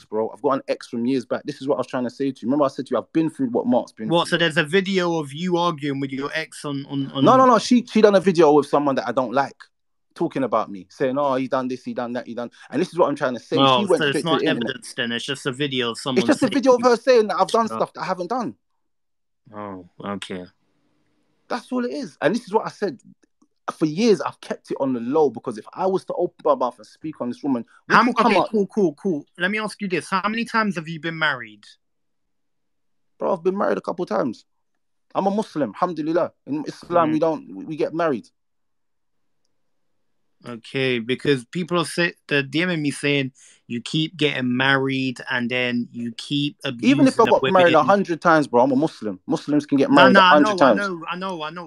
ex, bro. I've got an ex from years back. This is what I was trying to say to you. Remember I said to you, I've been through what Marc's been What? through. So there's a video of you arguing with your ex on. No. She done a video with someone that I don't like, talking about me, saying, "Oh, he done this, he done that, he done." And this is what I'm trying to say. She Oh, went so it's straight to not the internet. evidence then. It's just a video of It's someone just a saying. video of her saying that I've done Oh, stuff that I haven't done. oh, okay. That's all it is. And this is what I said. For years, I've kept it on the low because if I was to open my mouth and speak on this woman, which will come Okay, out. cool. Let me ask you this: how many times have you been married? Bro, I've been married a couple of times. I'm a Muslim, alhamdulillah. In Islam, we get married. Okay, because people they're DMing me saying you keep getting married and then you keep Even if abusing I the got married women. 100 times, bro, I'm a Muslim. Muslims can get No, married I 100 know, times.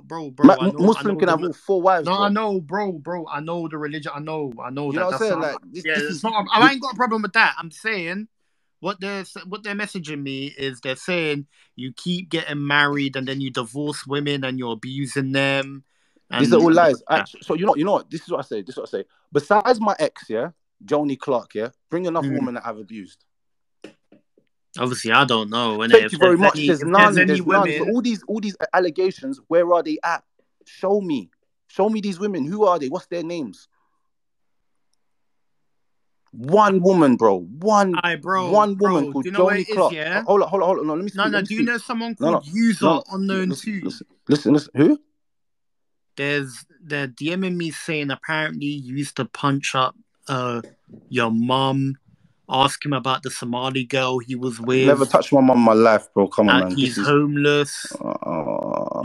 bro. I Muslim know can have all 4 wives, no, bro. I know, bro. I know the religion. I know You know that. what I'm That's saying? not, Like, this it's is... not. I ain't got a problem with that. I'm saying what they're messaging me is they're saying you keep getting married and then you divorce women and you're abusing them. These are And all lies. So you know what? This is what I say. Besides my ex, yeah, Joni Clark, yeah, bring another woman that I've abused. Obviously, I don't know. Thank you very much. If there's any women, So all these allegations, where are they at? Show me these women. Who are they? What's their names? One woman, bro. One woman called do you know where Joni it is? Clark. Yeah. Hold on. No, let me speak. Let me Do you speak. know someone called User Unknown too? Listen. Who? They're DMing me saying apparently you used to punch up your mum, ask him about the Somali girl he was with. Never touched my mum in my life, bro. Come on, man. He's homeless.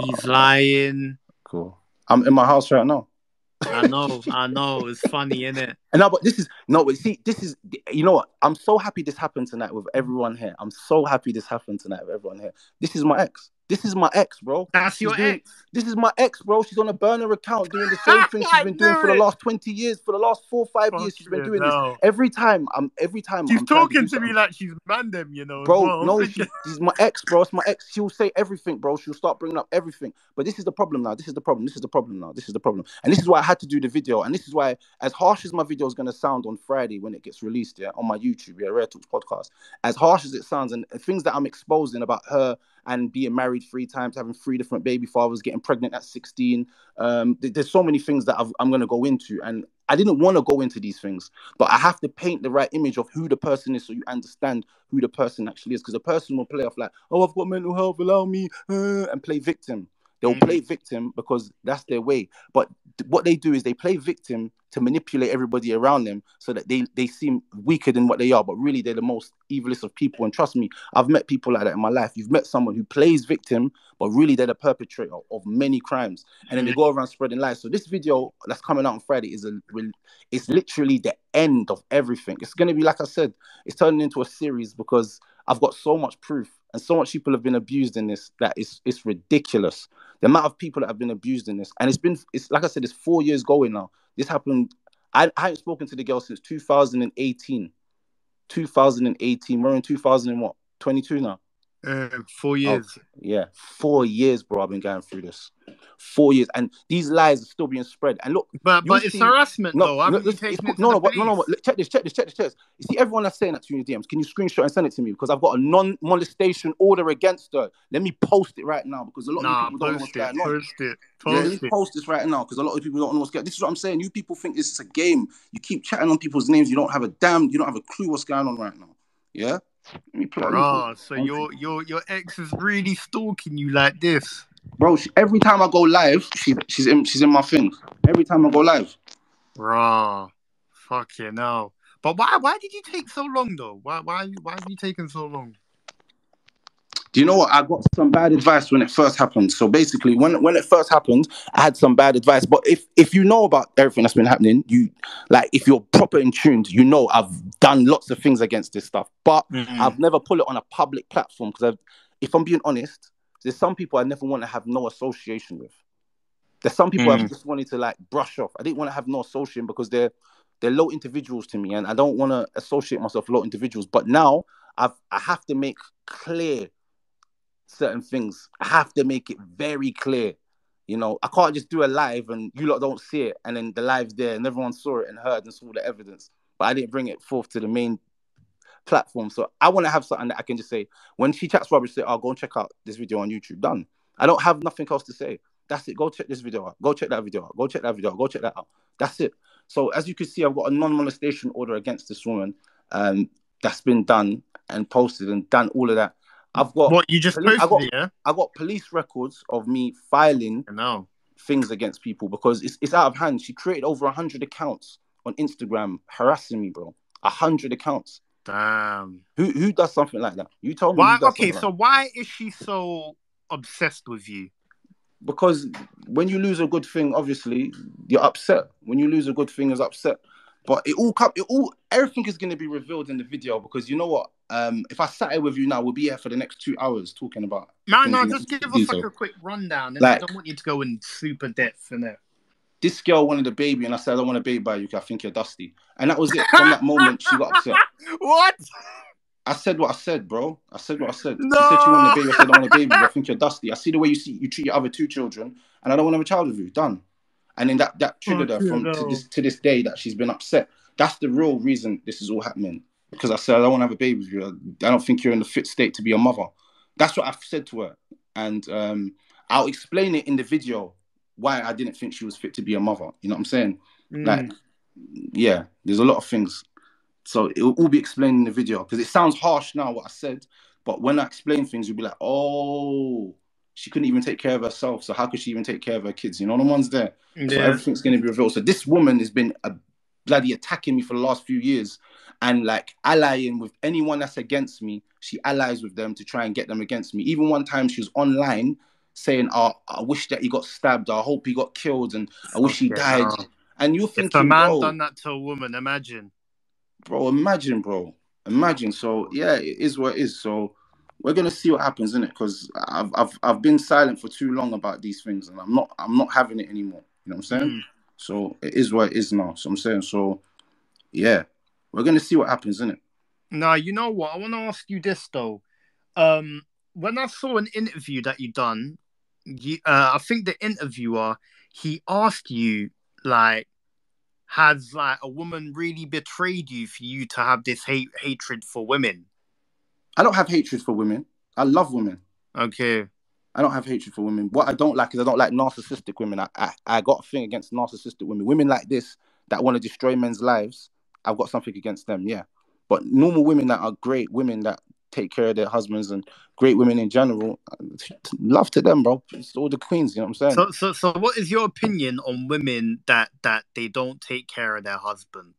He's lying. Cool. I'm in my house right now. I know. It's funny, isn't it? And now, but this is you know what? I'm so happy this happened tonight with everyone here. This is my ex. This is my ex, bro. That's your ex. This is my ex, bro. She's on a burner account doing the same thing she's been doing for the last 20 years. For the last 4 or 5 years, she's been doing this. Every time she's talking to me like she's random, you know. Bro, well. no, she's my ex, bro. It's my ex. She'll say everything, bro. She'll start bringing up everything. But this is the problem now. And this is why I had to do the video. And this is why, as harsh as my video is going to sound on Friday when it gets released, yeah, on my YouTube, yeah, Raretalks podcast, as harsh as it sounds, and things that I'm exposing about her and being married 3 times, having 3 different baby fathers, getting pregnant at 16. There's so many things that I'm going to go into. And I didn't want to go into these things, but I have to paint the right image of who the person is so you understand who the person actually is. Because the person will play off like, oh, I've got mental health, allow me, and play victim. They'll play victim because that's their way. But what they do is they play victim to manipulate everybody around them so that they seem weaker than what they are. But really, they're the most evilest of people. And trust me, I've met people like that in my life. You've met someone who plays victim, but really they're the perpetrator of many crimes. And then they go around spreading lies. So this video that's coming out on Friday it's literally the end of everything. It's going to be, like I said, it's turning into a series because I've got so much proof and so much people have been abused in this that it's ridiculous. The amount of people that have been abused in this. And it's like I said, it's 4 years going now. This happened. I haven't spoken to the girl since 2018. 2018. We're in 2022 now. 4 years. Oh, yeah, 4 years, bro. I've been going through this. 4 years, and these lies are still being spread. And look, but it's harassment, though. Check this. You see, everyone that's saying that to you in the DMs, can you screenshot and send it to me? Because I've got a non-molestation order against her. Let me post it right now because a lot of people don't know what's going on. Let me post this right now because a lot of people don't know what's going on. This is what I'm saying. You people think this is a game. You keep chatting on people's names. You don't have a clue what's going on right now. Yeah. So your ex is really stalking you like this, bro. Every time I go live, she's in my thing. Every time I go live, fucking hell. But why did you take so long though? Why have you taken so long? Do you know what? I got some bad advice when it first happened. So basically, when it first happened, I had some bad advice. But if you know about everything that's been happening, if you're proper in tuned, you know I've done lots of things against this stuff. But I've never put it on a public platform because if I'm being honest, there's some people I never want to have no association with. There's some people I've just wanted to brush off. I didn't want to have no association because they're low individuals to me, and I don't want to associate myself with low individuals. But now I have to make clear certain things. I have to make it very clear. You know, I can't just do a live and you lot don't see it, and then the live's there and everyone saw it and heard and saw the evidence, but I didn't bring it forth to the main platform. So I want to have something that I can just say when she chats rubbish, say, "Oh, go and check out this video on YouTube." Done. I don't have nothing else to say. That's it. Go check this video out. Go check that video out. Go check that video out. Go check that out. That's it. So as you can see, I've got a non-molestation order against this woman. That's been done and posted and done all of that. I've got What, you just posted it, yeah? I got police records of me filing things against people because it's out of hand. She created over 100 accounts on Instagram harassing me, bro. 100 accounts. Damn. Who does something like that? You told me. Why? Okay, so why is she so obsessed with you? Because when you lose a good thing, obviously you're upset. When you lose a good thing, is upset. But everything is going to be revealed in the video because you know what? If I sat here with you now, we'll be here for the next 2 hours talking about. No, just give us like a quick rundown. And I don't want you to go in super depth in it. This girl wanted a baby, and I said, "I don't want a baby by you. I think you're dusty." And that was it. From that moment, she got upset. What? I said what I said, bro. I said what I said. No. She said she wanted a baby. I said, "I don't want a baby. I think you're dusty. I see the way you treat your other 2 children, and I don't want to have a child with you." Done. And then that triggered her to this day that she's been upset. That's the real reason this is all happening. Because I said, "I don't want to have a baby with you. I don't think you're in the fit state to be a mother." That's what I've said to her. And I'll explain it in the video why I didn't think she was fit to be a mother. You know what I'm saying? Like, yeah, there's a lot of things. So it will all be explained in the video. Because it sounds harsh now, what I said. But when I explain things, you'll be like, oh, she couldn't even take care of herself. So how could she even take care of her kids? You know, the ones there. Yeah. So everything's going to be revealed. So this woman has been bloody attacking me for the last few years and like allying with anyone that's against me. She allies with them to try and get them against me. Even one time she was online saying, "Oh, I wish that he got stabbed. I hope he got killed, and I wish he died." No. And you're thinking, if a man done that to a woman, imagine. Bro. Imagine. So yeah, it is what it is. So we're gonna see what happens, innit? Because I've been silent for too long about these things, and I'm not having it anymore. You know what I'm saying? So it is what it is now. So I'm saying, so yeah, we're gonna see what happens, innit? Now, you know what? I want to ask you this though. When I saw an interview that you done, I think the interviewer, he asked you like, has like a woman really betrayed you for you to have this hatred for women? I don't have hatred for women. I love women. Okay. I don't have hatred for women. What I don't like is I don't like narcissistic women. I got a thing against narcissistic women. Women like this that want to destroy men's lives, I've got something against them, yeah. But normal women that are great, women that take care of their husbands and great women in general, love to them, bro. It's all the queens, you know what I'm saying? So what is your opinion on women that they don't take care of their husband?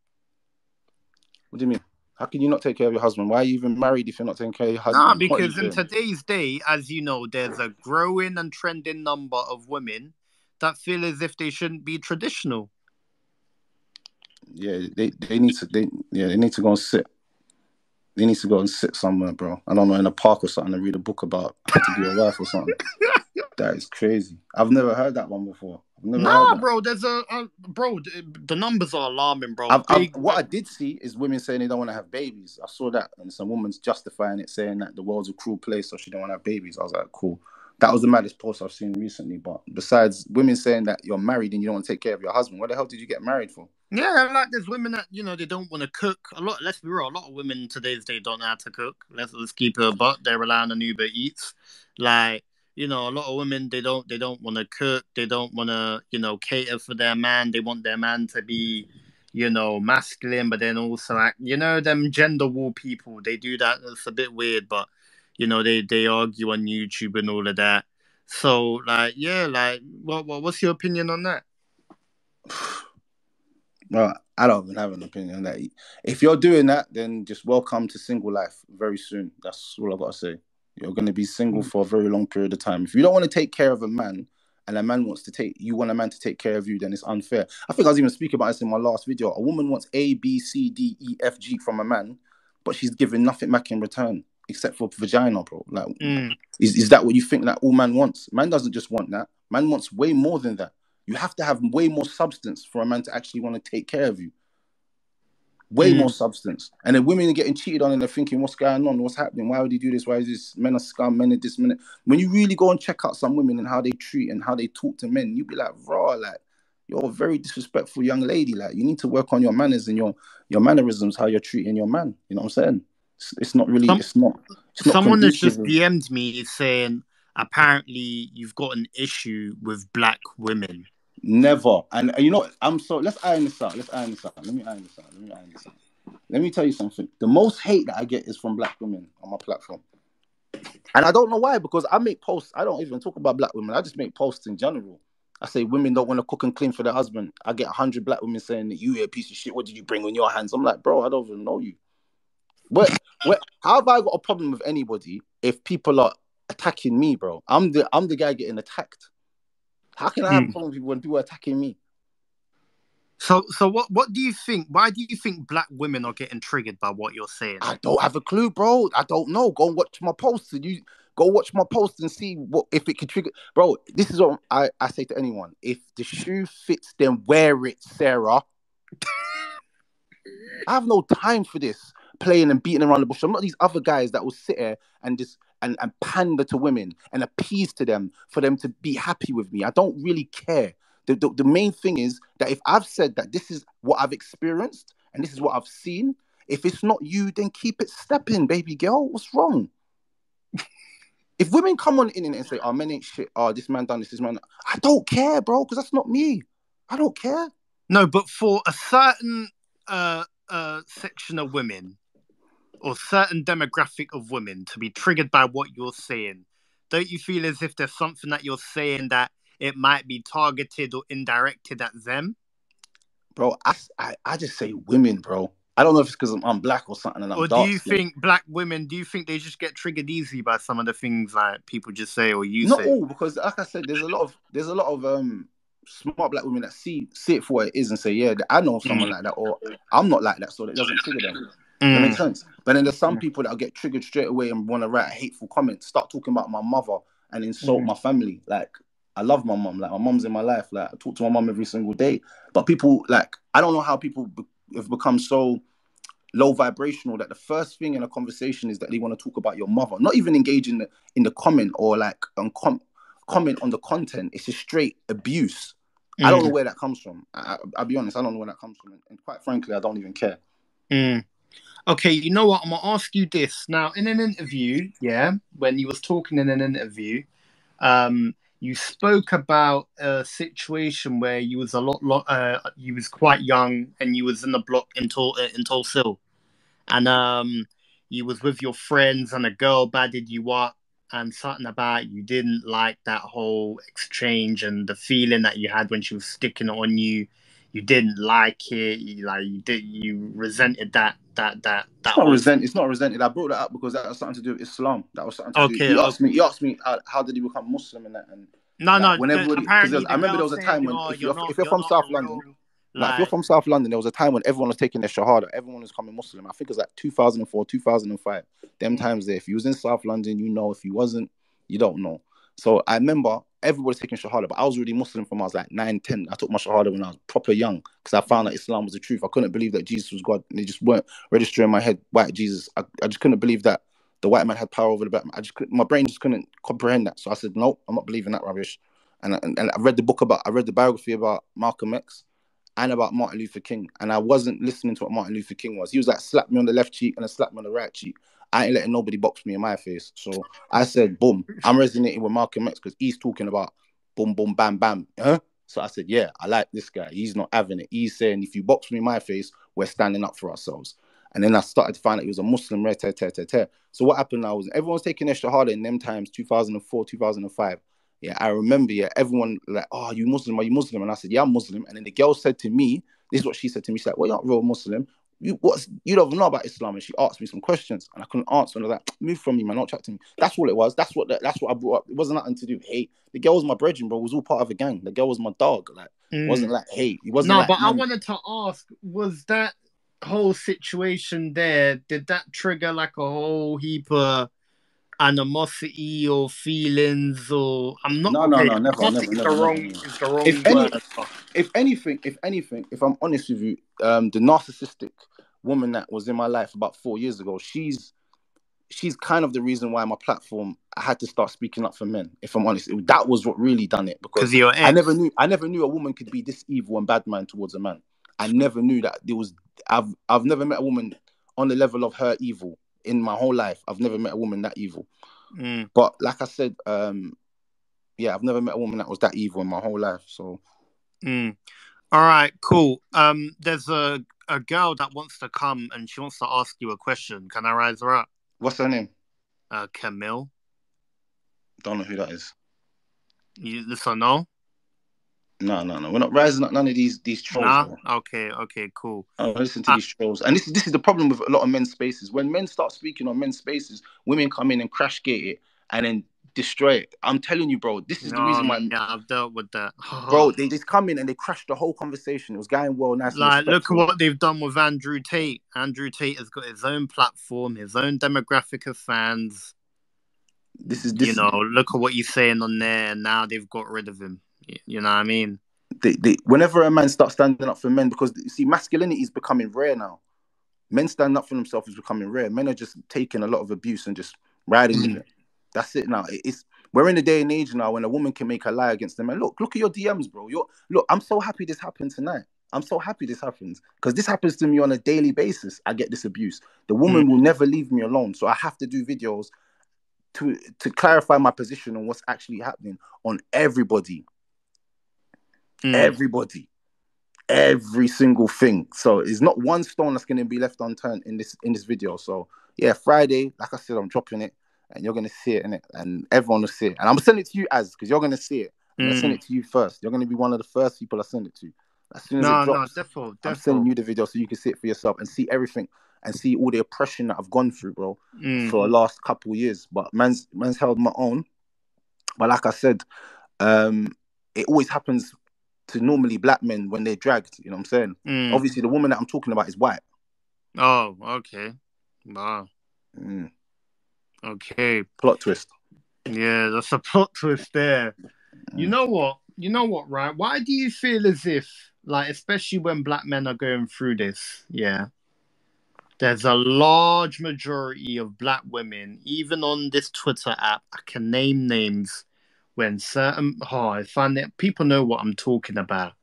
What do you mean? How can you not take care of your husband? Why are you even married if you're not taking care of your husband? Nah, because in today's day, as you know, there's a growing and trending number of women that feel as if they shouldn't be traditional. Yeah, they need to go and sit. They need to go and sit somewhere, bro. I don't know, in a park or something and read a book about how to be a wife or something. That is crazy. I've never heard that one before. Bro, there's bro, the numbers are alarming, bro. What I did see is women saying they don't want to have babies. I saw that, and some woman's justifying it, saying that the world's a cruel place, so she don't want to have babies. I was like, cool. That was the maddest post I've seen recently. But besides women saying that you're married and you don't want to take care of your husband, what the hell did you get married for? Yeah, like there's women that, you know, they don't want to cook. Let's be real, a lot of women today's day don't know how to cook. Let's keep it a buck. They rely on Uber Eats. Like, you know, a lot of women, they don't want to cook. They don't want to, you know, cater for their man. They want their man to be, you know, masculine, but then also act, you know, them gender war people, they do that. It's a bit weird, but, you know, they argue on YouTube and all of that. So, like, yeah, like, what's your opinion on that? Well, I don't even have an opinion on that. If you're doing that, then just welcome to single life very soon. That's all I've got to say. You're going to be single for a very long period of time. If you don't want to take care of a man, and a man wants to you want a man to take care of you, then it's unfair. I think I was even speaking about this in my last video. A woman wants A, B, C, D, E, F, G from a man, but she's giving nothing back in return except for vagina, bro. Like, is that what you think that all man wants? Man doesn't just want that. Man wants way more than that. You have to have way more substance for a man to actually want to take care of you. Way more substance. And then women are getting cheated on and they're thinking, what's going on? What's happening? Why would he do this? Why is this? Men are scum, men are this, men. When you really go and check out some women and how they treat and how they talk to men, you'll be like, raw, like, you're a very disrespectful young lady. Like, you need to work on your manners and your mannerisms, how you're treating your man. You know what I'm saying? It's not really. Some It's not someone has conducive. just DM'd me saying apparently you've got an issue with black women. Never. And you know, I'm so. Let's iron this out. Let's iron this out. Let me iron this out. Let me iron this out. Let me tell you something. The most hate that I get is from black women on my platform. And I don't know why, because I make posts. I don't even talk about black women. I just make posts in general. I say women don't want to cook and clean for their husband. I get 100 black women saying that you a piece of shit. What did you bring on your hands? I'm like, bro, I don't even know you. How have I got a problem with anybody if people are attacking me, bro? I'm the guy getting attacked. How can I have a problem with people when people are attacking me? So what do you think? Why do you think black women are getting triggered by what you're saying? I don't have a clue, bro. I don't know. Go and watch my posts. You go watch my posts and see what if it could trigger. Bro, this is what I say to anyone. If the shoe fits, then wear it, Sarah. I have no time for this playing and beating around the bush. I'm not these other guys that will sit here and just and pander to women and appease to them for them to be happy with me. I don't really care. The main thing is that if I've said that this is what I've experienced and this is what I've seen, if it's not you, then keep it stepping, baby girl. What's wrong? If women come on the internet and say, "Oh, men ain't shit. Oh, this man done this man," I don't care, bro, because that's not me. I don't care. No, but for a certain section of women or certain demographic of women to be triggered by what you're saying, don't you feel as if there's something that you're saying that it might be targeted or indirected at them? Bro, I just say women, bro. I don't know if it's because I'm black or something and I'm Or do dark you skinned. think black women, do you think they just get triggered easy by some of the things like people just say or you Not say? all, because like I said, there's a lot of smart black women that see it for what it is and say, yeah, I know someone like that, or I'm not like that, so it doesn't trigger them. Does that make sense? But then there's some people that get triggered straight away and want to write a hateful comment, start talking about my mother and insult my family. Like, I love my mom. Like, my mom's in my life. Like, I talk to my mom every single day. But people, like, I don't know how people have become so low vibrational that the first thing in a conversation is that they want to talk about your mother, not even engage in the comment or like comment on the content. It's just straight abuse. I don't know where that comes from. I'll be honest, I don't know where that comes from, and quite frankly, I don't even care. Okay, you know what? I'm gonna ask you this now. In an interview, when you was talking in an interview, you spoke about a situation where you was you was quite young and you was in the block in Tulsa, and you was with your friends and a girl badded you up and something about you didn't like that whole exchange and the feeling that you had when she was sticking it on you. You didn't like it. You resented that It's not whole. resent. It's not resented. I brought that up because that was something to do with Islam. That was something to do. Okay, He asked okay. me. He asked me how did he become Muslim and that. And No, like no. when everybody, because Apparently, I the remember there girl was a said time when if you're you're from not South a London, real like if you're like. from South London, there was a time when everyone was taking their shahada. Everyone was becoming Muslim. I think it was like 2004, 2005. Them times there. If you was in South London, you know. If you wasn't, you don't know. So I remember everybody's taking shahada, but I was already Muslim from I was like 9, 10. I took my shahada when I was proper young because I found that Islam was the truth. I couldn't believe that Jesus was God, and they just weren't registering in my head white Jesus. I just couldn't believe that the white man had power over the black man. My brain just couldn't comprehend that. So I said, no, I'm not believing that rubbish. And I read the biography about Malcolm X and about Martin Luther King, and I wasn't listening to what Martin Luther King was. He was like, slap me on the left cheek and then slap me on the right cheek. I ain't letting nobody box me in my face. So I said, boom, I'm resonating with Malcolm X because he's talking about boom, boom, bam, bam. Huh? So I said, yeah, I like this guy. He's not having it. He's saying, if you box me in my face, we're standing up for ourselves. And then I started to find out he was a Muslim. So what happened now was everyone's taking their shahada in them times, 2004, 2005. Yeah, I remember, everyone like, oh, are you Muslim? Are you Muslim? And I said, yeah, I'm Muslim. And then the girl said to me, this is what she said to me. She's like, well, you're not real Muslim. You don't know about Islam. And she asked me some questions and I couldn't answer. And I was like, move from me, man, don't chat to me. That's all it was. That's what I brought up. It wasn't nothing to do with hate. The girl was my brethren, bro. It was all part of a gang. The girl was my dog. Like, it wasn't like hate. It wasn't No, like, but I man. wanted to ask, was that whole situation there, did that trigger like a whole heap of animosity or feelings or I'm not No, okay, never, animosity never, never, never, never. is the wrong If any, word. if anything, if I'm honest with you, the narcissistic woman that was in my life about 4 years ago, she's kind of the reason why my platform I had to start speaking up for men. If I'm honest, that was what really done it Because because your ex. I never knew a woman could be this evil and bad man towards a man. I never knew that there was. I've never met a woman on the level of her evil. in my whole life. I've never met a woman that evil. Mm. But like I said, yeah, I've never met a woman that was that evil in my whole life. So Mm. All right, cool. There's a girl that wants to come and she wants to ask you a question. Can I rise her up? what's her name? Camille. Don't know who that is. You listen, no? No, no, no. We're not rising up none of these trolls, Nah. bro. Okay. Cool. I don't listen to Uh, these trolls. And this is the problem with a lot of men's spaces. When men start speaking on men's spaces, women come in and crash gate it and then destroy it. I'm telling you, bro, this is the reason no, why, yeah, I've dealt with that. bro, they just come in and they crash the whole conversation. It was going well, nice and Like, look at respectful. what they've done with Andrew Tate. Andrew Tate has got his own platform, his own demographic of fans. This is You this know, look at what he's saying on there, and now they've got rid of him. You know what I mean? whenever a man starts standing up for men, because you see, masculinity is becoming rare now. Men standing up for themselves is becoming rare. Men are just taking a lot of abuse and just riding with it. That's it now. We're in a day and age now when a woman can make a lie against them. And look at your DMs, bro. Look, I'm so happy this happened tonight. I'm so happy this happens because this happens to me on a daily basis. I get this abuse. The woman will never leave me alone, so I have to do videos to clarify my position on what's actually happening on everybody. Everybody, every single thing. So it's not one stone that's going to be left unturned in this video. So yeah, Friday, like I said, I'm dropping it, and you're going to see it in it, and everyone will see it. And I'm gonna send it to you because you're going to see it. I'm going to send it to you first. You're going to be one of the first people I send it to. As soon as it drops, I'm sending you the video so you can see it for yourself and see everything and see all the oppression that I've gone through, bro, for the last couple of years. But man's held my own. But like I said, it always happens to normally black men when they're dragged. You know what I'm saying? Obviously, the woman that I'm talking about is white. Oh, okay. Wow. Okay. Plot twist. Yeah, that's a plot twist there. You know what? Right? Why do you feel as if, like, especially when black men are going through this, yeah, there's a large majority of black women, even on this Twitter app, I can name names, when I find that people know what I'm talking about.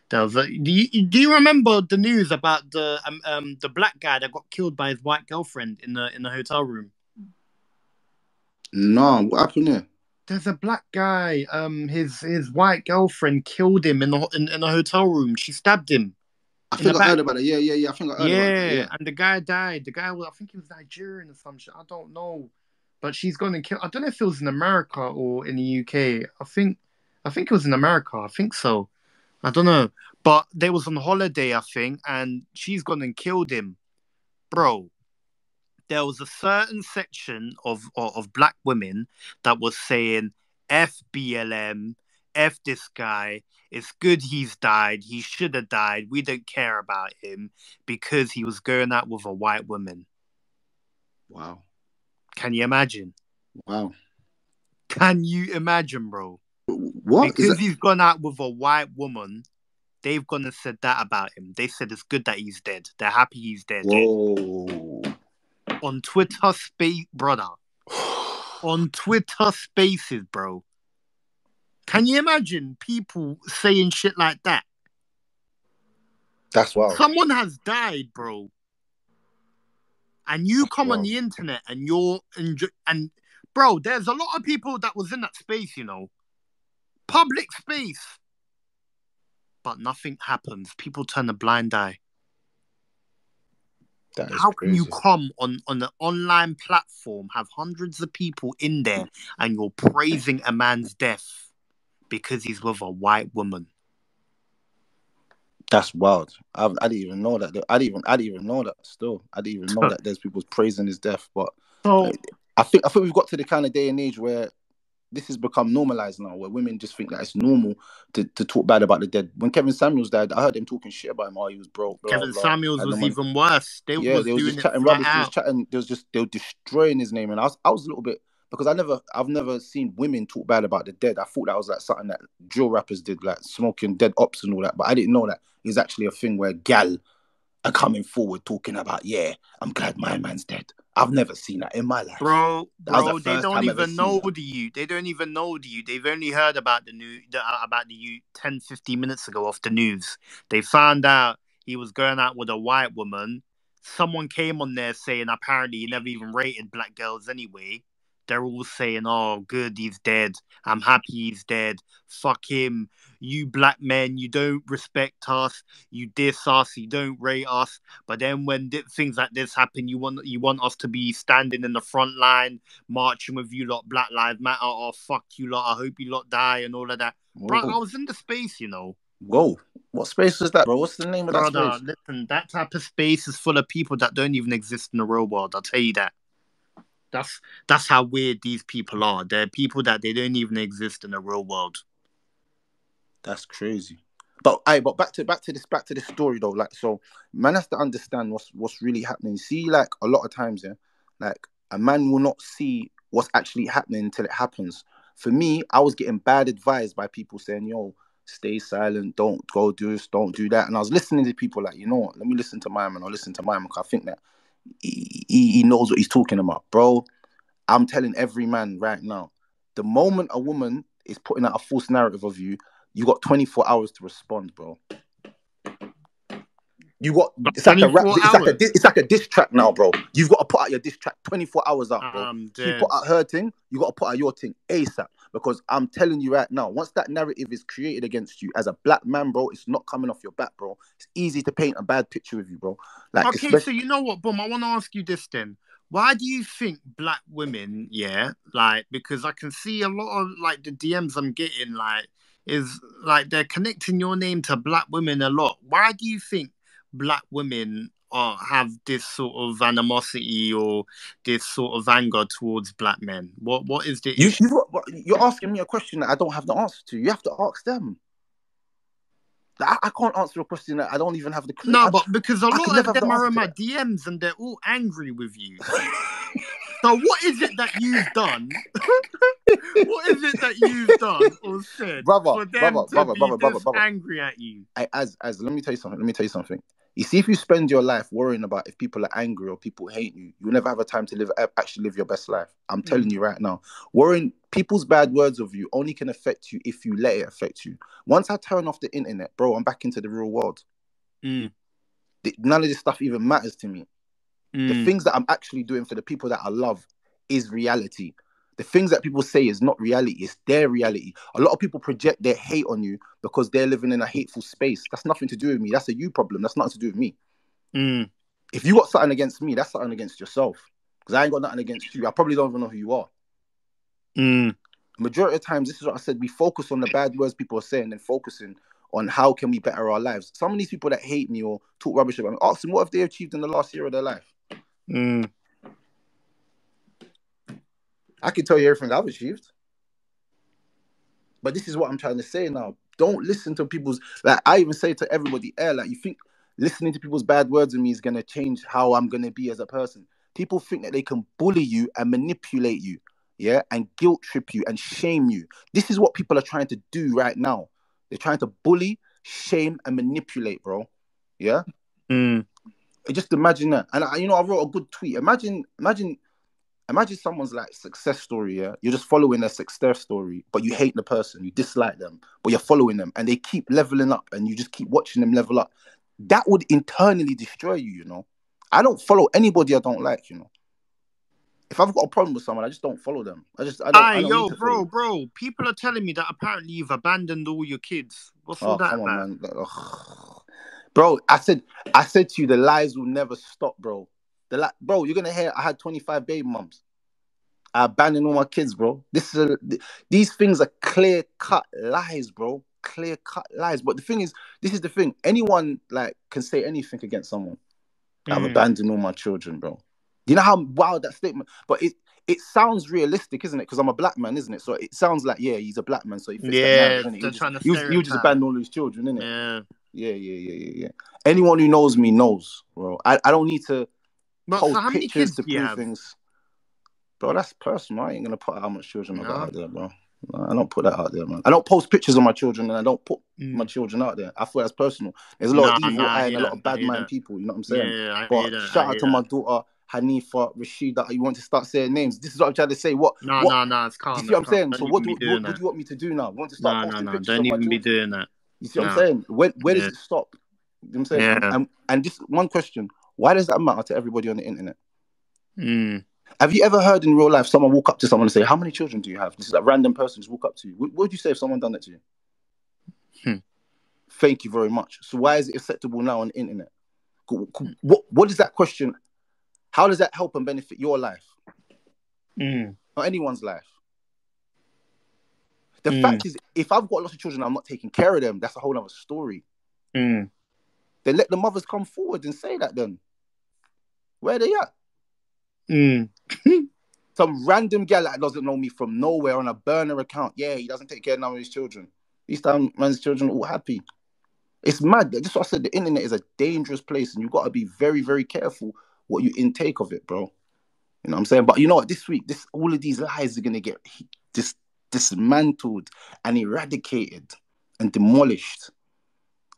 Do you remember the news about the black guy that got killed by his white girlfriend in the hotel room? No, what happened there? There's a black guy. His white girlfriend killed him in the hotel room. She stabbed him. I think I heard about it. Yeah. I think I heard about that. Yeah. And the guy died. The guy was, I think he was Nigerian or some shit. I don't know, but she's gone and killed. I don't know if it was in America or in the UK. I think it was in America. I think so. I don't know, but they was on holiday, I think, and she's gone and killed him, bro. There was a certain section of black women that was saying F BLM, F this guy. It's good he's died. He should have died. We don't care about him because he was going out with a white woman. Wow. Can you imagine? Wow. Can you imagine, bro? What? Because he's gone out with a white woman, they've gone and said that about him. They said it's good that he's dead. They're happy he's dead. Whoa. On Twitter brother. On Twitter Spaces, bro. Can you imagine people saying shit like that? That's wild. Someone has died, bro. And you come on the internet and and bro, there's a lot of people that was in that space, you know. Public space. But nothing happens. People turn a blind eye. How can you come on an online platform, have hundreds of people in there, and you're praising a man's death because he's with a white woman? That's wild. I didn't even know that. I didn't even know that. Still, I didn't even know that there's people praising his death. But I think we've got to the kind of day and age where this has become normalized now, where women just think that it's normal to talk bad about the dead. When Kevin Samuels died, I heard them talking shit about him. Oh, he was broke. Kevin Samuels was even worse. They was just chatting rubbish. They were destroying his name, and I was a little bit, because I've never seen women talk bad about the dead. I thought that was like something that drill rappers did, like smoking dead ops and all that. But I didn't know that it was actually a thing where gal are coming forward talking about, yeah, I'm glad my man's dead. I've never seen that in my life. Bro, they don't even know you. They don't even know you. They've only heard about about you 10, 15 minutes ago off the news. They found out he was going out with a white woman. someone came on there saying apparently he never even rated black girls anyway. They're all saying, "Oh, good, he's dead. I'm happy he's dead. Fuck him. You black men, you don't respect us. You diss us. You don't rate us. But then when things like this happen, you want us to be standing in the front line, marching with you lot. Black Lives Matter. Oh, fuck you lot. I hope you lot die and all of that." Bro, I Whoa. was in the space, you know. Whoa. What space is that, bro? What's the name of that Brother, space? listen, that type of space is full of people that don't even exist in the real world. I'll tell you that. That's how weird these people are. They're people that they don't even exist in the real world. That's crazy. But back to this story though. Like, so man has to understand what's really happening. See, like a lot of times, yeah, like a man will not see what's actually happening until it happens. For me, I was getting bad advice by people saying, "Yo, stay silent, don't go do this, don't do that." And I was listening to people like, you know what? Let me listen to my man. Or listen to my man. 'Cause I think that he knows what he's talking about, bro. I'm telling every man right now, the moment a woman is putting out a false narrative of you, you got 24 hours to respond, bro. You got it's like a rap, 24 hours. it's like a diss track now, bro. You've got to put out your diss track 24 hours out, bro. She Dead. put out her thing, you got to put out your thing ASAP. Because I'm telling you right now, once that narrative is created against you as a black man, bro, it's not coming off your back, bro. It's easy to paint a bad picture of you, bro. Like, Okay, so especially you know what, Boom? I want to ask you this then. Why do you think black women, yeah, like, because I can see a lot of like the DMs I'm getting, like, is like they're connecting your name to black women a lot. Why do you think black women have this sort of animosity or this sort of anger towards black men? What is the issue? you're asking me a question that I don't have the answer to. You have to ask them. I can't answer a question that I don't even have the clue. No, but because a I can lot never of have the them are answer in to my that. DMs and they're all angry with you. So what is it that you've done? What is it that you've done or said brother, for them brother, to brother, be brother, brother, this brother. angry at you? As let me tell you something. Let me tell you something. You see, if you spend your life worrying about if people are angry or people hate you, you'll never have a time to actually live your best life. I'm telling you right now. Worrying people's bad words of you only can affect you if you let it affect you. Once I turn off the internet, bro, I'm back into the real world. Mm, None of this stuff even matters to me. The mm, things that I'm actually doing for the people that I love is reality. The things that people say is not reality, it's their reality. A lot of people project their hate on you because they're living in a hateful space. That's nothing to do with me. That's a you problem. That's nothing to do with me. mm, If you got something against me, that's something against yourself. Because I ain't got nothing against you. I probably don't even know who you are. mm. Majority of times, this is what I said. We focus on the bad words people are saying and focusing on how can we better our lives. Some of these people that hate me or talk rubbish about me, ask them what have they achieved in the last year of their life. Mm. I can tell you everything I've achieved. But this is what I'm trying to say now. Don't listen to people's, like, I even say to everybody, like, you think listening to people's bad words of me is going to change how I'm going to be as a person. People think that they can bully you and manipulate you, yeah, and guilt trip you and shame you. This is what people are trying to do right now. They're trying to bully, shame, and manipulate, bro. Yeah? Mm. Just imagine that. And, I wrote a good tweet. Imagine someone's like success story, yeah? You're just following their success story, but you hate the person, you dislike them, but you're following them and they keep leveling up and you just keep watching them level up. That would internally destroy you, you know? I don't follow anybody I don't like, you know? If I've got a problem with someone, I just don't follow them. I Aye, don't need yo, to follow them. bro. People are telling me that apparently you've abandoned all your kids. What's all Oh, that come on, about? man. Ugh. Bro, I said to you, the lies will never stop, bro. Bro, you're gonna hear I had 25 baby mums. I abandoned all my kids, bro. These things are clear cut lies, bro. Clear cut lies. But the thing is, this is the thing. Anyone like can say anything against someone. I've Mm. abandoned all my children, bro. Do you know how wild that statement? But it sounds realistic, isn't it? Because I'm a black man, isn't it? So it sounds like yeah, he's a black man, so he fits that Yeah, narrative, isn't it? they're trying to He would just stereotype. abandon all his children, isn't it? Yeah. Yeah. Anyone who knows me knows, bro. I don't need to But so post how many pictures kids to do you prove have? things. Bro, that's personal. I ain't gonna put how much children I got No. out there, bro. No, I don't put that out there, man. I don't post pictures of my children and I don't put my Mm. children out there. I feel that's personal. There's a lot of Nah, evil I eye and hear a lot that. of I bad hear mind that. people, you know what I'm saying? Yeah, I hear But that. I shout out hear to my that. daughter, Hanifa, Rashida. You want to start saying names. This is what I'm trying to say. What No, what no, no. It's do you calm. see what It's I'm calm. saying? Don't So even be doing what that. do you want me to do now? You want to start No, no, posting no. pictures Don't of my even be children? doing that. You see what I'm No. saying? Where does Yeah. it stop? You know what I'm saying? Yeah. And just one question. Why does that matter to everybody on the internet? Mm. Have you ever heard in real life someone walk up to someone and say, "How many children do you have?" This is a random person just walk up to you. What would you say if someone done that to you? Hmm. Thank you very much. So why is it acceptable now on the internet? What is that question? How does that help and benefit your life or anyone's life? The fact is, if I've got lots of children, I'm not taking care of them. That's a whole other story. Then let the mothers come forward and say that. Then where are they at? Some random gal that doesn't know me from nowhere on a burner account. Yeah, he doesn't take care of none of his children. These time man's children are all happy. It's mad. That's what I said. The internet is a dangerous place, and you've got to be very, very careful what you intake of it, bro. You know what I'm saying? But you know what? This week, all of these lies are gonna get dismantled and eradicated and demolished,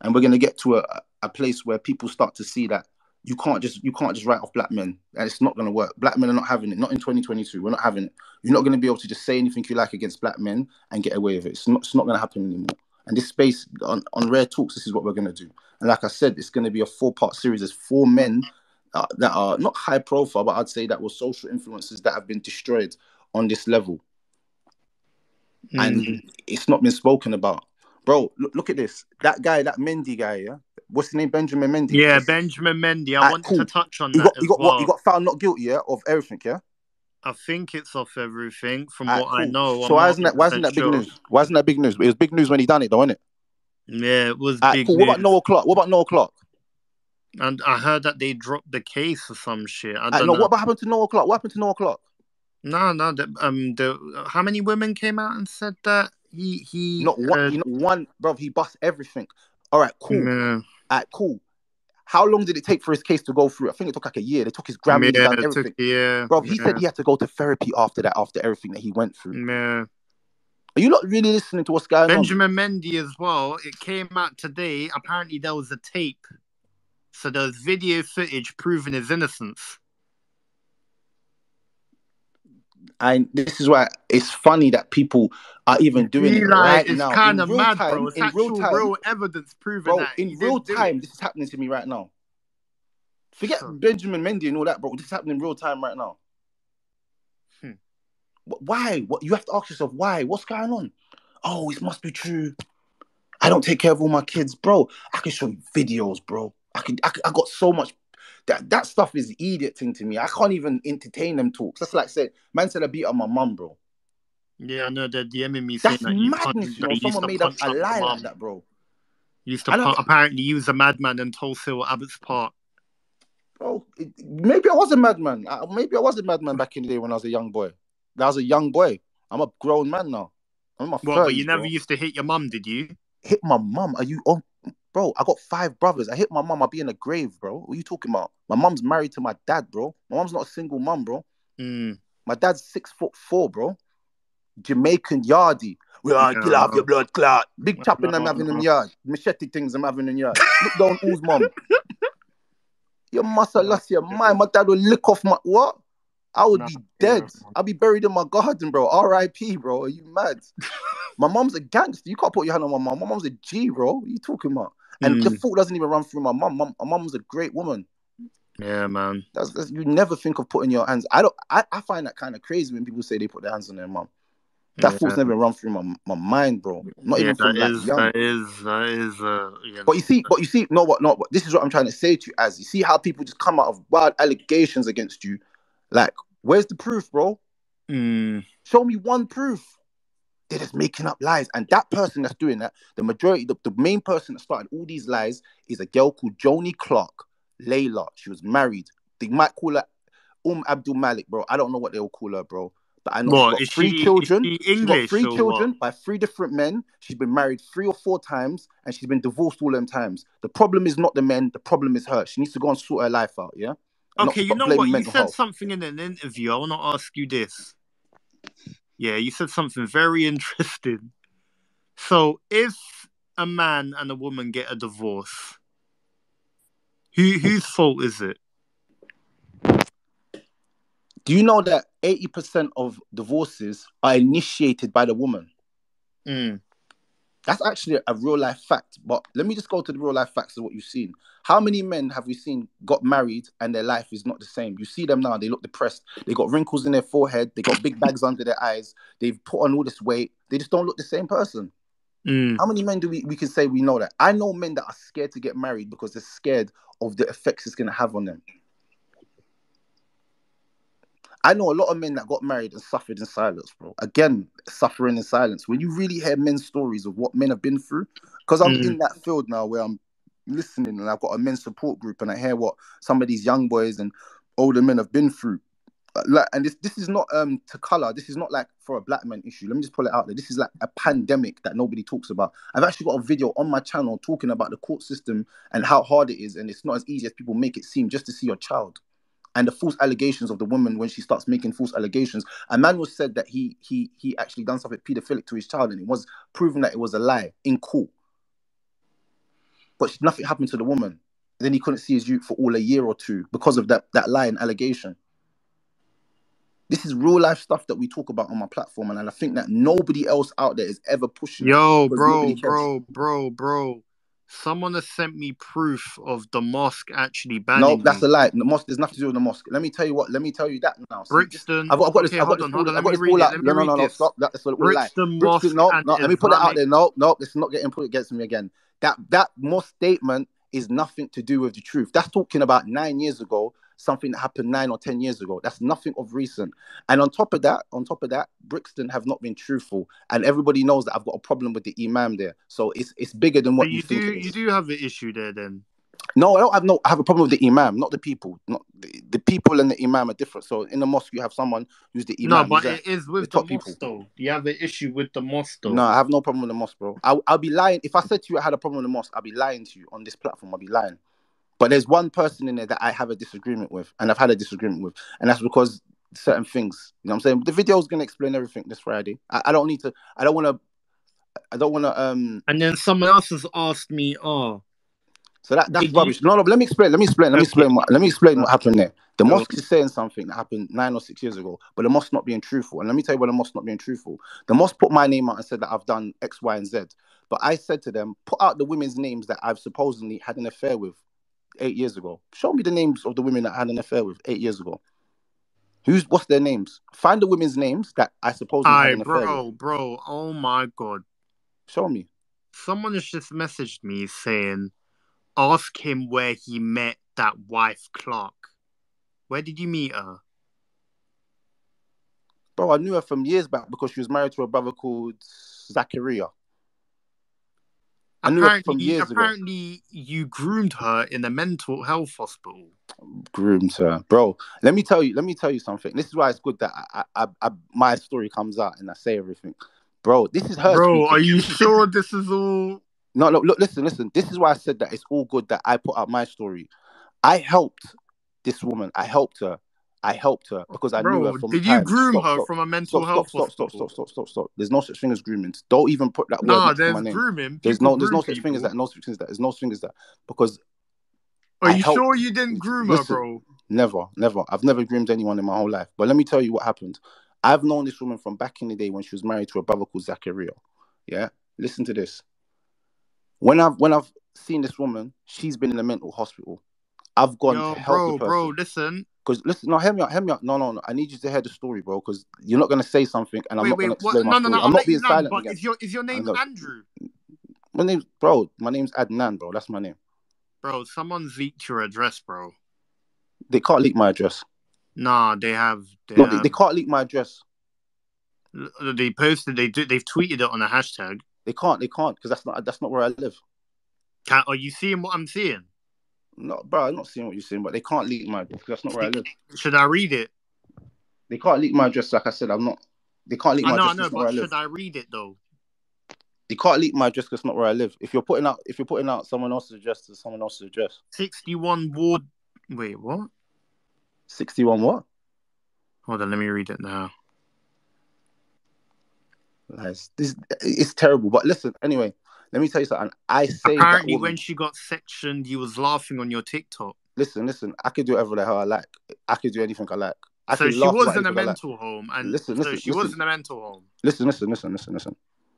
and we're gonna get to a place where people start to see that you can't just write off black men, and it's not gonna work. Black men are not having it. Not in 2022. We're not having it. You're not gonna be able to just say anything you like against black men and get away with it. It's not gonna happen anymore. And this space on Raretalks, this is what we're gonna do. And like I said, it's gonna be a 4-part series. There's 4 men that are not high profile, but I'd say that were social influences that have been destroyed on this level. And it's not been spoken about. Bro, look at this. That guy, that Mendy guy, yeah? What's his name? Benjamin Mendy. Yeah, Benjamin Mendy. I wanted to touch on that as well. What? He got found not guilty, yeah, of everything, yeah? I think it's off everything from what I know. So why isn't that big news? Why isn't that big news? It was big news when he done it, though, isn't it? Yeah, it was big cool. news. What about Noah Clark? And I heard that they dropped the case or some shit. I don't know. What happened to Noah Clark? What happened to Noah Clark? No. How many women came out and said that he not one, bro. He bust everything. All right, cool. Yeah. All right, cool. How long did it take for his case to go through? I think it took like a year. They took his Grammy, done everything. Bro, he said he had to go to therapy after that, after everything that he went through. Yeah. Are you not really listening to what's going on? Benjamin Mendy as well. It came out today. Apparently there was a tape. So there's video footage proving his innocence. And this is why it's funny that people are even doing it right now. It's kind of mad, bro. It's real evidence proving that. In real time, this is happening to me right now. Forget Benjamin Mendy and all that, bro. This is happening in real time right now. Why? What? You have to ask yourself, why? What's going on? Oh, it must be true. I don't take care of all my kids, bro. I can show you videos, bro. I got so much. That stuff is idiot thing to me. I can't even entertain them talks. That's like saying, man said I beat up my mum, bro. Yeah, I know they're DMing me saying that. That's madness, you know. Someone made up a lie like that, bro. Apparently use a madman in Tulsa or Abbots Park. Bro, maybe I was a madman. Maybe I was a madman back in the day when I was a young boy. I was a young boy. I'm a grown man now. I'm in my 30s, but you never used to hit your mum, did you? Hit my mum? Are you on? Bro, I got 5 brothers. I hit my mum, I'll be in a grave, bro. What are you talking about? My mum's married to my dad, bro. My mum's not a single mum, bro. My dad's 6'4", bro. Jamaican yardie. Kill off your blood clot. Big chopping I'm having in yard. Machete things I'm having in yard. Look down who's mum. You must have lost your mind. My dad would lick off my... What? I would be dead. I'll be buried in my garden, bro. R.I.P., bro. Are you mad? My mom's a gangster. You can't put your hand on my mom. My mom's a G, bro. What are you talking about? And the thought doesn't even run through my mom. My mom's a great woman. Yeah, man. That's you never think of putting your hands. I find that kind of crazy when people say they put their hands on their mom. That thought's never run through my mind, bro. Not even from young. That is. But you see, no, what? This is what I'm trying to say to you. As you see how people just come out of wild allegations against you, like, where's the proof, bro? Show me one proof. They're just making up lies. And that person that's doing that, the main person that started all these lies is a girl called Joni Clark, Layla. She was married. They might call her Abdul Malik, bro. I don't know what they'll call her, bro. But I know she's got 3 children. She's got 3 children by 3 different men. She's been married 3 or 4 times, and she's been divorced all them times. The problem is not the men. The problem is her. She needs to go and sort her life out, yeah? Okay, you know what? You said something in an interview. I want to ask you this. Yeah, you said something very interesting. So, if a man and a woman get a divorce, whose fault is it? Do you know that 80% of divorces are initiated by the woman? That's actually a real life fact. But let me just go to the real life facts of what you've seen. How many men have we seen got married and their life is not the same? You see them now, they look depressed. They got wrinkles in their forehead. They got big bags under their eyes. They've put on all this weight. They just don't look the same person. How many men do we can say we know that? I know men that are scared to get married because they're scared of the effects it's going to have on them. I know a lot of men that got married and suffered in silence, bro. Again, suffering in silence. When you really hear men's stories of what men have been through, because I'm in that field now where I'm listening and I've got a men's support group and I hear what some of these young boys and older men have been through. Like, and this is not to color. This is not like for a black man issue. Let me just pull it out there. This is like a pandemic that nobody talks about. I've actually got a video on my channel talking about the court system and how hard it is, and it's not as easy as people make it seem just to see your child. And the false allegations of the woman when she starts making false allegations. A man was said that he actually done something pedophilic to his child, and it was proven that it was a lie in court. But nothing happened to the woman. Then he couldn't see his youth for all a year or two because of that lie and allegation. This is real life stuff that we talk about on my platform, and I think that nobody else out there is ever pushing. Yo, bro. Someone has sent me proof of the mosque actually banning No, that's you. a lie. The mosque, there's nothing to do with the mosque. Let me tell you what. Let me tell you that now. See, Brixton. I've got this. Okay, I've got hold this. on. Let I've me got this read all it. out. Let me read No. this. Stop. That's a lie. Brixton Brixton. Mosque No. and Let me put it out Islamic. there. No. This is not getting put against me again. That mosque statement is nothing to do with the truth. That's talking about 9 years ago. Something that happened 9 or 10 years ago. That's nothing of recent. And on top of that, Brixton have not been truthful. And everybody knows that I've got a problem with the imam there. So it's bigger than So what you think it is. you do have an issue there then. No, I don't have no. I have a problem with the imam, not the people. Not the people and the imam are different. So in the mosque, you have someone who's the No, imam. but Who's it is with the top people. mosque though. You have an issue with the mosque No, though. I have no problem with the mosque, bro. I'll be lying if I said to you I had a problem with the mosque. I'll be lying to you on this platform. I'll be lying. But there's one person in there that I have a disagreement with, and I've had a disagreement with, and that's because certain things. You know what I'm saying? The video is gonna explain everything this Friday. I don't need to. I don't want to. I don't want to. And then someone else has asked me, So that's did rubbish. No. Let me explain. Let me Okay. explain what happened there. The Go. mosque is saying something that happened 9 or 6 years ago, but the mosque not being truthful. And let me tell you why the mosque not being truthful. The mosque put my name out and said that I've done X, Y, and Z. But I said to them, put out the women's names that I've supposedly had an affair with 8 years ago. Show me the names of the women that I had an affair with 8 years ago. What's their names? Find the women's names that I supposedly had an affair with. Bro. Oh my God. Show me. Someone has just messaged me saying, ask him where he met that wife, Clark. Where did you meet her? Bro, I knew her from years back because she was married to a brother called Zachariah. I knew her from years ago. Apparently, you groomed her in a mental health hospital. Groomed her, bro. Let me tell you something. This is why it's good that my story comes out and I say everything, bro. This is her. Bro, speaking. are you sure this is all? No, look, listen. This is why I said that it's all good that I put out my story. I helped this woman. I helped her because I knew her from did time. you groom her from a mental health hospital? Stop. There's no such thing as grooming. Don't even put that word Nah, next to there's my name. grooming. There's People no groom such thing as people. that. No such thing as that. There's no such thing as that because. Are you sure you didn't groom her, bro? Never. I've never groomed anyone in my whole life. But let me tell you what happened. I've known this woman from back in the day when she was married to a brother called Zachariah. Yeah? Listen to this. When I've seen this woman, she's been in a mental hospital. I've gone to help the person. Bro, listen. Because listen, no, hear me out. No. I need you to hear the story, bro. Because you're not gonna say something, and I'm not gonna explain my story. I'm not being silent but again. Is your name Andrew? My name's Adnan, bro. That's my name. Bro, someone's leaked your address, bro. They can't leak my address. Nah, they have. They can't leak my address. They posted. They've tweeted it on a hashtag. They can't, because that's not where I live. Are you seeing what I'm seeing? No, bro, I'm not seeing what you're seeing, but they can't leak my address because that's not where I live. Should I read it? They can't leak my address, like I said. They can't leak my address. No, but should I read it though? They can't leak my address because it's not where I live. If you're putting out someone else's address to someone else's address. 61 Ward. Wait, what? 61 what? Hold on, let me read it now. It's terrible. But listen, anyway, let me tell you something. Apparently, when she got sectioned, you was laughing on your TikTok. Listen. I could do whatever the hell I like. I could do anything I like. So she was in a mental home, and she was in a mental home. Listen.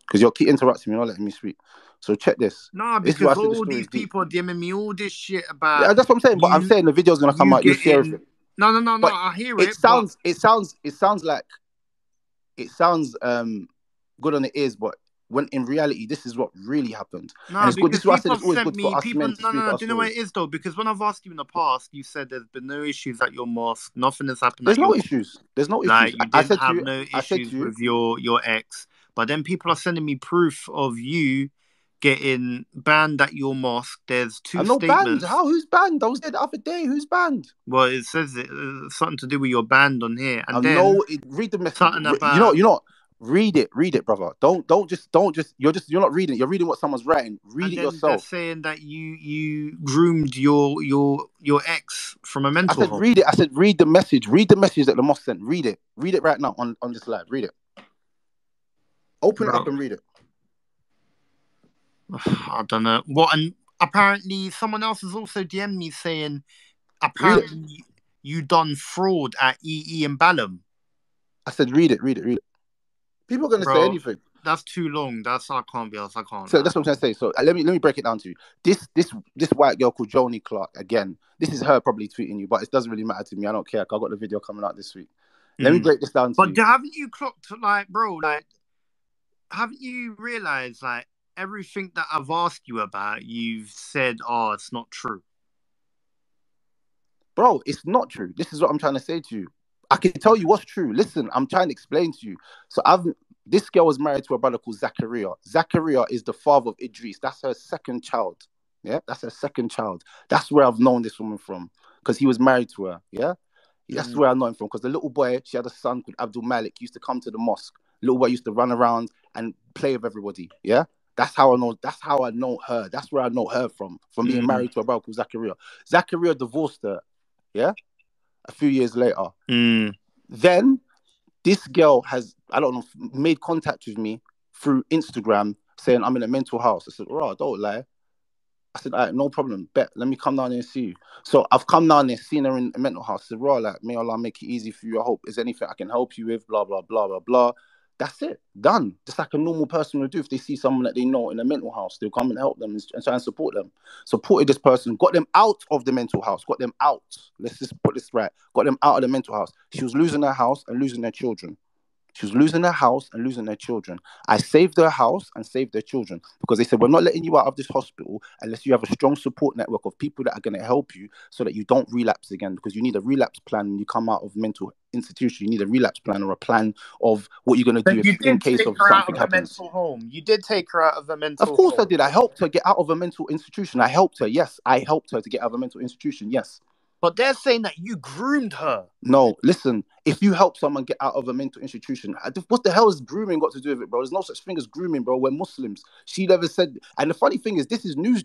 because you'll keep interrupting me, you're not letting me speak. So check this. Nah, This is why I because said the all story is these deep. people are DMing me all this shit Yeah, about that's what I'm saying. But I'm you saying the video's gonna come you out. You'll see getting everything. no. But I hear it it, but sounds like it sounds good on the ears, but when in reality, this is what really happened. And no, it's good. This because is why I said people it's have always sent good for me us people. men to No. speak our Do you know what stories. it is though? Because when I've asked you in the past, you said there's been no issues at your mosque. Nothing has happened There's at your no mosque. issues. There's no issues. Like you I didn't said to have you. no I said issues to you. with your ex. But then people are sending me proof of you getting banned at your mosque. There's two I'm not banned. statements. How? Who's banned? I was there the other day. Who's banned? Well, it says something to do with your band on here, and then No. Read the message. something You know. about, You know. Read it, brother. Don't just. You're not reading it. You're reading what someone's writing. Read and it then they're yourself. saying that you groomed your ex from a I mental said home. read it. I said read the message. Read the message that the mosque sent. Read it. Read it right now on this live. Read it. Open it up Bro, and read it. I don't know what. And apparently, someone else has also DM'd me saying Read it. apparently you done fraud at EE and Ballum. I said read it. Read it. Read it. People are gonna say Bro, anything. that's too long. I can't be else. I can't. So that's what I'm trying to say. So let me break it down to you. This white girl called Joni Clark again. This is her probably tweeting you, but it doesn't really matter to me. I don't care. I got the video coming out this week. Let me break this down to But you. haven't you clocked, like, bro, like, haven't you realized, like, everything that I've asked you about, you've said, oh, it's not true. Bro, it's not true. This is what I'm trying to say to you. I can tell you what's true. Listen, I'm trying to explain to you. So this girl was married to a brother called Zachariah. Zachariah is the father of Idris. That's her second child. Yeah, that's her second child. That's where I've known this woman from, because he was married to her. Yeah, that's where I know him from. Because the little boy, she had a son called Abdul Malik. He used to come to the mosque. Little boy used to run around and play with everybody. Yeah, that's how I know. That's how I know her. That's where I know her from being married to a brother called Zachariah. Zachariah divorced her. Yeah, a few years later. Then this girl has, I don't know, made contact with me through Instagram saying I'm in a mental house. I said, "Oh, don't lie." I said, "All right, no problem. Bet, let me come down there and see you." So I've come down there, seen her in a mental house. I said, "Raw, like, may Allah make it easy for you. I hope is anything I can help you with, blah, blah, blah, blah, blah." That's it. Done. Just like a normal person would do. If they see someone that they know in a mental house, they'll come and help them and try and support them. Supported this person, got them out of the mental house, got them out. Let's just put this right. Got them out of the mental house. She was losing her house and losing their children. She was losing her house and losing their children. I saved her house and saved their children, because they said, we're not letting you out of this hospital unless you have a strong support network of people that are going to help you so that you don't relapse again, because you need a relapse plan when you come out of mental institution. You need a relapse plan or a plan of what you're going to do in case of something happens. Mental home. You did take her out of a mental Of course home. I did. I helped her get out of a mental institution. I helped her. Yes, I helped her to get out of a mental institution. Yes. But they're saying that you groomed her. No, listen, if you help someone get out of a mental institution, what the hell has grooming got to do with it, bro? There's no such thing as grooming, bro. We're Muslims. She never said, and the funny thing is, this is news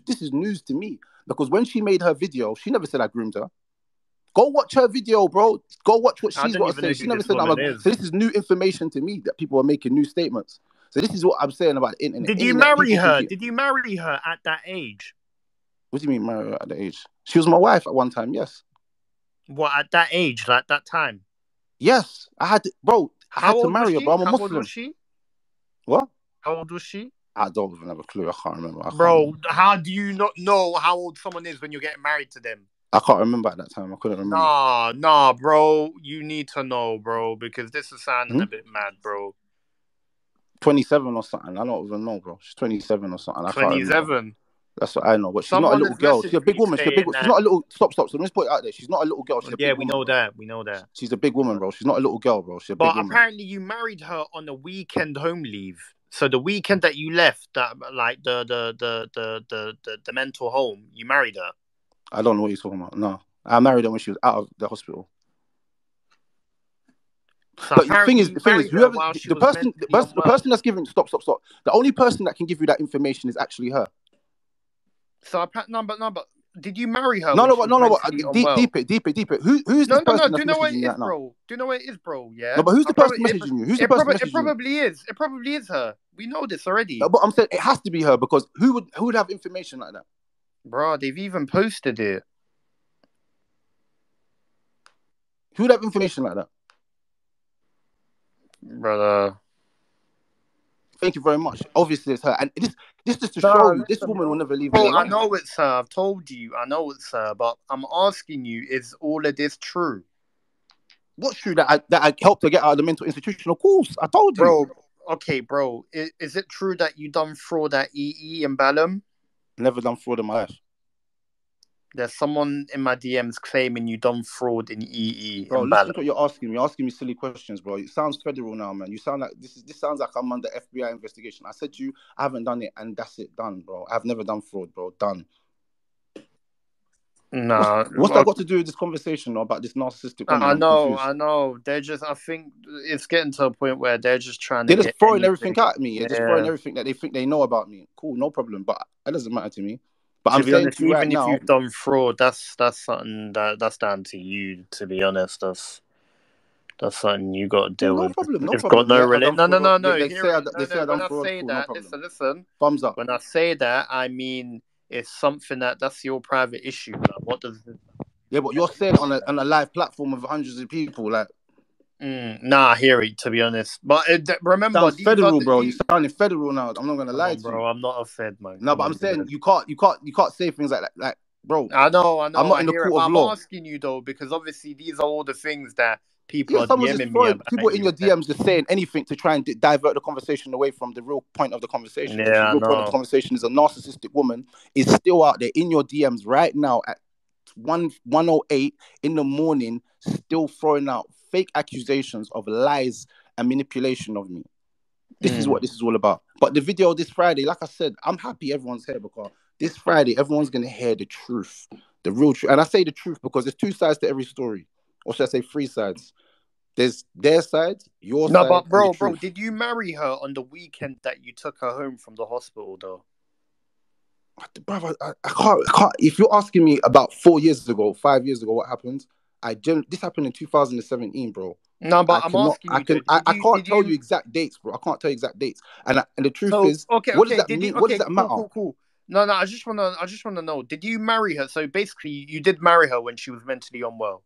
to me, because when she made her video, she never said I groomed her. Go watch her video, bro. Go watch what she's got to say. She never said So this is new information to me, that people are making new statements. So this is what I'm saying about the internet. Did you marry her? Did you marry her at that age? What do you mean marry her at that age? She was my wife at one time, yes. What, at that age, like that time? Yes, I had to, bro. I had to marry her, bro. I'm a Muslim. How old was she? What? How old was she? I don't even have a clue. I can't remember. Bro, how do you not know how old someone is when you're getting married to them? I can't remember at that time. I couldn't remember. Nah, bro. You need to know, bro, because this is sounding a bit mad, bro. 27 or something. I don't even know, bro. She's 27 or something. 27. That's what I know. But she's not a little girl. She's a big woman. She's not a little. Stop. So let's put it out there. She's not a little girl. She's a big woman. We know that. She's a big woman, bro. She's not a little girl, bro. She's a big woman. But apparently, you married her on a weekend home leave. So the weekend that you left, that like the mental home, you married her. I don't know what you're talking about. No, I married her when she was out of the hospital. So but the thing is, whoever the person that's giving stop. The only person that can give you that information is actually her. So but did you marry her? No. Deep it. Who's this person that's messaging you right now? Do you know what it is, bro? Yeah. No, but who's the person messaging you? Who's the person messaging you? It probably is her. We know this already. No, but I'm saying it has to be her, because who would have information like that? Bro, they've even posted it. Who would have information like that? Brother. Thank you very much. Obviously, it's her, and this just to show Nah, you, this listen, woman will bro. never leave me Bro, I alone. know it's her. I've told you. I know it's her. But I'm asking you, is all of this true? What's true that I helped her get out of the mental institution? Of course, I told you. Bro, okay, bro. Is it true that you done fraud at EE and Ballum? Never done fraud in my life. There's someone in my DMs claiming you done fraud in EE Bro, and listen to Ballum. what you're asking me. You're asking me silly questions, bro. It sounds federal now, man. You sound like this sounds like I'm under FBI investigation. I said to you, I haven't done it, and that's it, done, bro. I've never done fraud, bro. Done. Nah, What's that got to do with this conversation about this narcissistic woman? I I'm know, confused. I know. They're just, I think it's getting to a point where they're just trying to They're just get throwing anything. everything at me. They're just throwing Yeah. everything that they think they know about me. Cool, no problem. But that doesn't matter to me. But I'm To be saying honest, to you right even if now, you've done fraud, that's something that's down to you. To be honest, that's something you got to cool, deal no with. problem, no It's got problem. no Yeah, I relate. done No, no, fraud. no, They, no. they Hear say I, it. No, they say no. I When done I fraud. say Cool, no that, problem. listen. Thumbs up. When I say that, I mean it's something that's your private issue. Like, what does this Yeah, but you're saying on a live platform of hundreds of people, like Nah, I hear it. To be honest, but remember, sounds these are federal, the bro. You these. sounding federal now. I'm not gonna Come lie on, to you. bro. I'm not a Fed, man. No, Come but I'm on, saying dude. you can't say things like that. Like, bro, I know, I'm not I in the hear it, court but of I'm law. asking you though because obviously these are all the things that people Yeah, are someone's just DMing me throwing about people in you. your DMs just saying anything to try and divert the conversation away from the real point of the conversation. Which the Yeah, I real point of the know. conversation is a narcissistic woman is still out there in your DMs right now at 1:08 in the morning, still throwing out fake accusations of lies and manipulation of me. This is Mm. what this is all about. But the video this Friday, like I said, I'm happy everyone's here because this Friday everyone's gonna hear the truth, the real truth. And I say the truth because there's two sides to every story, or should I say three sides? There's their side, your No, side, but and the bro, truth. did you marry her on the weekend that you took her home from the hospital though? Brother, I can't. If you're asking me about 4 years ago, 5 years ago, what happened? This happened in 2017, bro. No, I but I'm cannot. asking I you though. can. I can't Did tell you you? exact dates, bro. I can't tell you exact dates. And the truth So is, okay, what does that Did mean? you? What does Okay, that matter? cool. No, I just wanna know. Did you marry her? So basically, you did marry her when she was mentally unwell.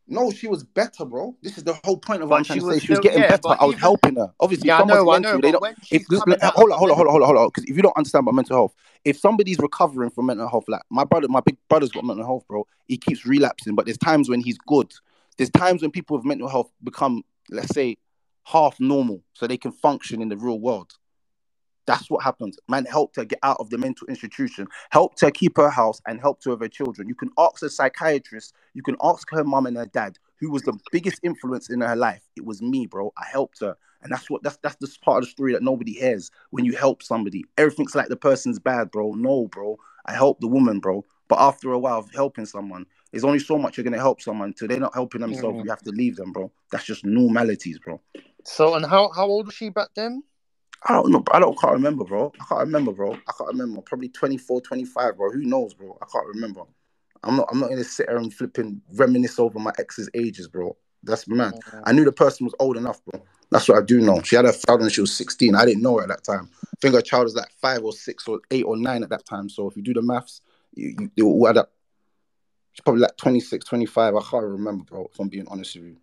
No, she was better, bro. This is the whole point of what I'm But trying she to say. was She was still, getting yeah. better. But I was even, helping her. Obviously, if yeah, someone's I know. mental, they But don't. when If she's coming out of hold the on, hold on, mental, hold on, hold on. Because if you don't understand about mental health, if somebody's recovering from mental health, like my big brother's got mental health, bro. He keeps relapsing, but there's times when he's good. There's times when people with mental health become, let's say, half normal, so they can function in the real world. That's what happened. Man helped her get out of the mental institution, helped her keep her house, and helped her with her children. You can ask a psychiatrist, you can ask her mum and her dad, who was the biggest influence in her life. It was me, bro. I helped her. And that's the part of the story that nobody hears. When you help somebody, everything's like the person's bad, bro. No, bro. I helped the woman, bro. But after a while of helping someone, there's only so much you're gonna help someone till they're not helping themselves. mm. You have to leave them, bro. That's just normalities, bro. So and how old was she back then? I don't know. Can't remember, bro. I can't remember, bro. I can't remember. Probably 24, 25, bro. Who knows, bro? I can't remember. I'm not gonna sit here and flipping reminisce over my ex's ages, bro. That's mad. I knew the person was old enough, bro. That's what I do know. She had her child when she was 16. I didn't know her at that time. I think her child was like 5 or 6 or 8 or 9 at that time. So if you do the maths, they will add up. She's probably like 26, 25. I can't remember, bro. If I'm being honest with you,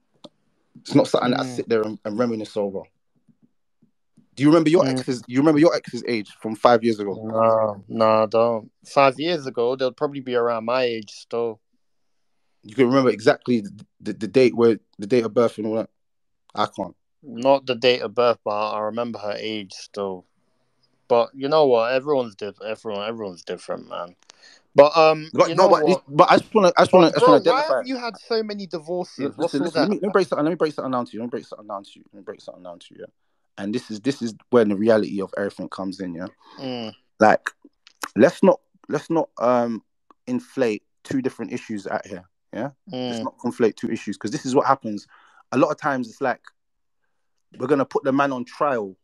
it's not something that I Mm, sit there and reminisce over. Do you remember your mm. ex's? You remember your ex's age from 5 years ago? No, I don't. 5 years ago, they'll probably be around my age still. You can remember exactly the date where the date of birth and all that. I can't. Not the date of birth, but I remember her age still. But you know what? Everyone's different. Everyone's different, man. But But you no, know what? but But I just want bro, to why have identify. you had so many divorces? What's Listen, all listen. that Let me about? break something. Let me break something down to you. Let me break something down to you. Let me break something down to you. Yeah. And this is when the reality of everything comes in. Yeah. Mm, Like let's not inflate two different issues out here. Yeah. Let's mm. not conflate two issues because this is what happens. A lot of times it's like we're gonna put the man on trial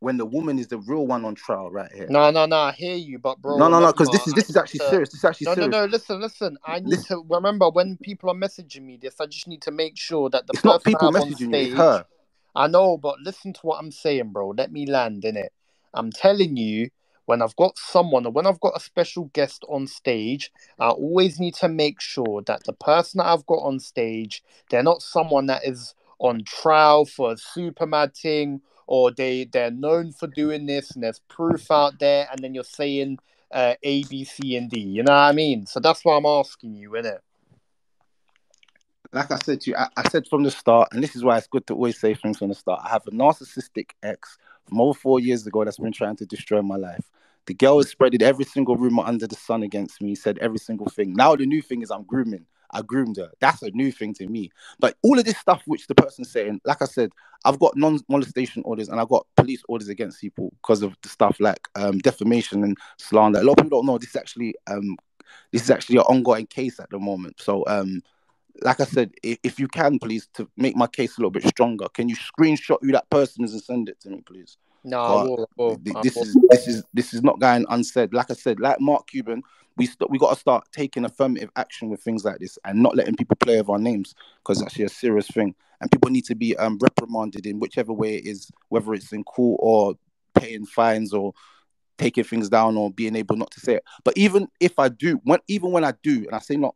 when the woman is the real one on trial right here. No. I hear you, but bro, No, because remember, this is I need actually to. serious. This is actually serious. No. Listen. I need This to remember when people are messaging me this. I just need to make sure that the it's not person I people have on messaging you, it's stage. her. I know, but listen to what I'm saying, bro. Let me land in it. I'm telling you, when I've got someone or when I've got a special guest on stage, I always need to make sure that the person that I've got on stage, they're not someone that is on trial for a supermad thing, or they're known for doing this, and there's proof out there, and then you're saying A, B, C, and D. You know what I mean? So that's why I'm asking you, innit? Like I said to you, I said from the start, and this is why it's good to always say things from the start. I have a narcissistic ex from over 4 years ago that's been trying to destroy my life. The girl has spreaded every single rumor under the sun against me, said every single thing. Now the new thing is I'm grooming. I groomed her. That's a new thing to me. But all of this stuff which the person's saying, like I said, I've got non-molestation orders and I've got police orders against people because of the stuff like defamation and slander. A lot of people don't know this is actually an ongoing case at the moment. So like I said, if you can, please, to make my case a little bit stronger, can you screenshot who that person is and send it to me, please? No, I God, will. this is not going unsaid. Like I said, like Marc Cuban, we got to start taking affirmative action with things like this and not letting people play with our names, because it's actually a serious thing. And people need to be reprimanded in whichever way it is, whether it's in court or paying fines or taking things down or being able not to say it. But even if I do, when I do, and I say not,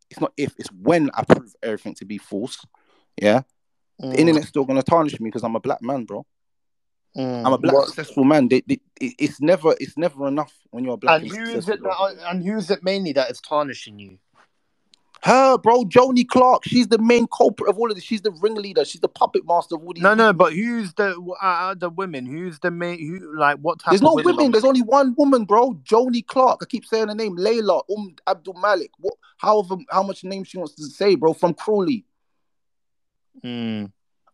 it's not if, it's when I prove everything to be false, yeah, the internet's still gonna tarnish me because I'm a black man, bro. I'm a black successful man. It's never enough when you're a black and successful. And who is it mainly that is tarnishing you? Her, bro, Joni Clark. She's the main culprit of all of this. She's the ringleader. She's the puppet master of all these. No, but who's the women? Who's the main? Who, like, what type? There's no women. There's only one woman, bro. Joni Clark. I keep saying her name. Layla Abdul Malik. What? How much name she wants to say, bro? From Crawley.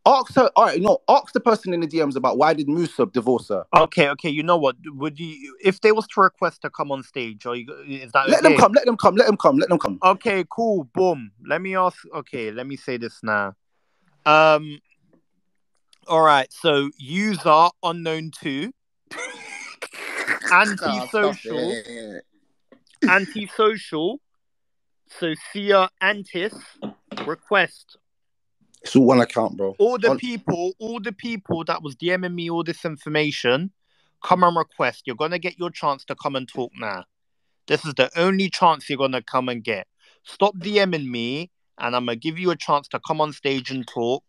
Ask her. All right, ask the person in the DMs about why did Musa divorce her. Okay. You know what? Would you, if they was to request to come on stage, or is that let okay? Let them come. Okay, cool. Boom. Let me ask. Okay, let me say this now. All right. So user unknown 2, antisocial. So Sia Antis request. It's all one account, bro. All the people that was DMing me all this information, come and request. You're gonna get your chance to come and talk now. This is the only chance you're gonna come and get. Stop DMing me, and I'm gonna give you a chance to come on stage and talk.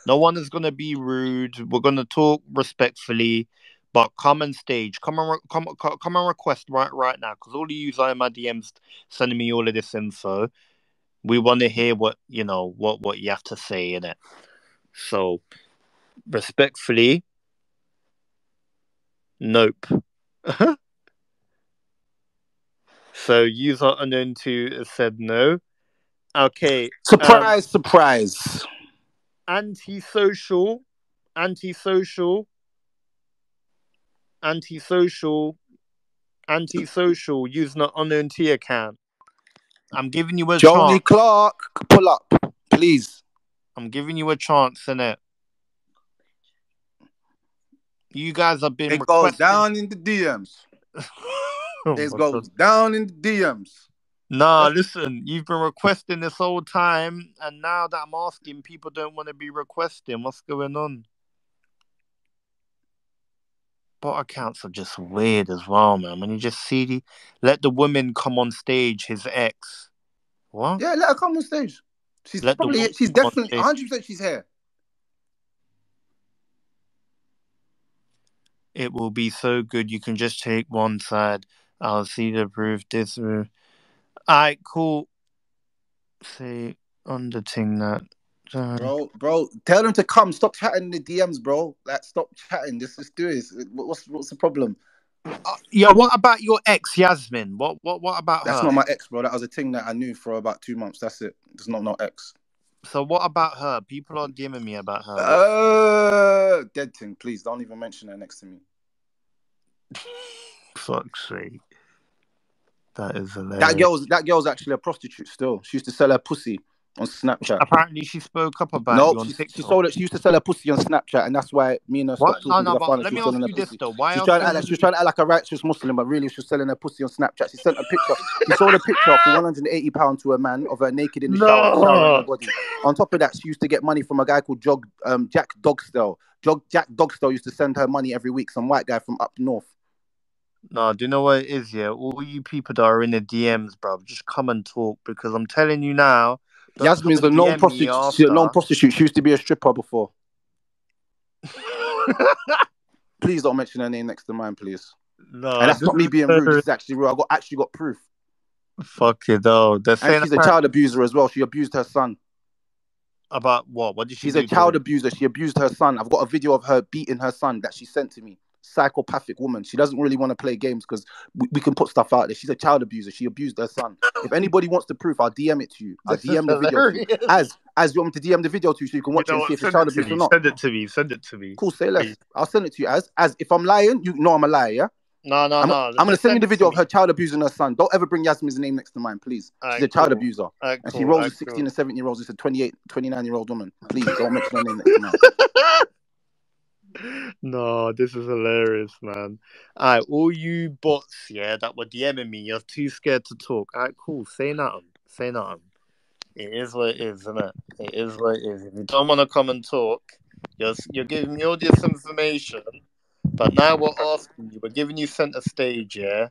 No one is gonna be rude. We're gonna talk respectfully, but come on stage. Come and request right now, because all of you are in my DMs sending me all of this info. We want to hear what you have to say in it. So, respectfully, nope. So, user unknown 2 said no. Okay. Surprise. Antisocial. Using an unknown T account. I'm giving you a chance. Joni Clark, pull up, please. I'm giving you a chance, innit? You guys have been requesting. Goes down in the DMs. It goes down in the DMs. Nah, listen, you've been requesting this whole time, and now that I'm asking, people don't want to be requesting. What's going on? Bot accounts are just weird as well, man. When you just see let the women come on stage, his ex. What? Yeah, let her come on stage. She's definitely 100% she's here. It will be so good. You can just take one side. I'll see the proof. This. Alright, cool. Say on the thing that. Bro, tell them to come. Stop chatting in the DMs, bro. Like, stop chatting. Just do this. What's the problem? Yeah, what about your ex, Yasmin? What about That's her? not my ex, bro. That was a thing that I knew for about 2 months. That's it. It's not no ex. So what about her? People are DMing me about her. Dead thing. Please don't even mention her next to me. Fuck's sake. That is hilarious. That girl's actually a prostitute still. She used to sell her pussy on Snapchat. Apparently, she spoke up about you on TikTok. She sold it. She used to sell her pussy on Snapchat, and that's why me and her stopped talking. No, but let me ask you this though: Why she was trying to act like a righteous Muslim, but really she was selling her pussy on Snapchat. She sent a picture. She sold a picture for £180 to a man of her naked in the shower, showering her body. On top of that, she used to get money from a guy called Jack Dogstell. Jack Dogstell used to send her money every week. Some white guy from up north. No, do you know what it is? Yeah, all you people that are in the DMs, bro, just come and talk, because I'm telling you now, Don't put Yasmin's the a known DM me prostitute. She's a known after. prostitute. She used to be a stripper before. Please don't mention her name next to mine, please. And No, that's not me being rude. This is actually real. I actually got proof. fuck it though. They're And saying she's a child abuser as well. She abused her son. about what? What did she She's do a to child him? abuser. She abused her son. I've got a video of her beating her son that she sent to me. Psychopathic woman. She doesn't really want to play games because we can put stuff out there. She's a child abuser. She abused her son. If anybody wants the proof, I'll DM it to you. I'll This is DM the video to you. hilarious. As you want me to DM the video to you so you can watch it and see if it's Send child it to abuse me. or not. Send it to me. Send it to me. Cool, say less. Please. I'll send it to you as if I'm lying, you know I'm a liar, yeah? No. I'm gonna send you the video of her child abusing her son. Don't ever bring Yasmin's name next to mine, please. She's a child abuser. And she rolls with 16 and 17-year-olds. It's a 28, 29-year-old woman. Please don't mention her name next to mine. No, this is hilarious, man. Alright, all you bots, yeah, that were DMing me, you're too scared to talk. Alright, cool. Say nothing. Say nothing. It is what it is, isn't it? It is what it is. If you don't want to come and talk, you're giving me all this information, but now we're asking you, we're giving you center stage, yeah?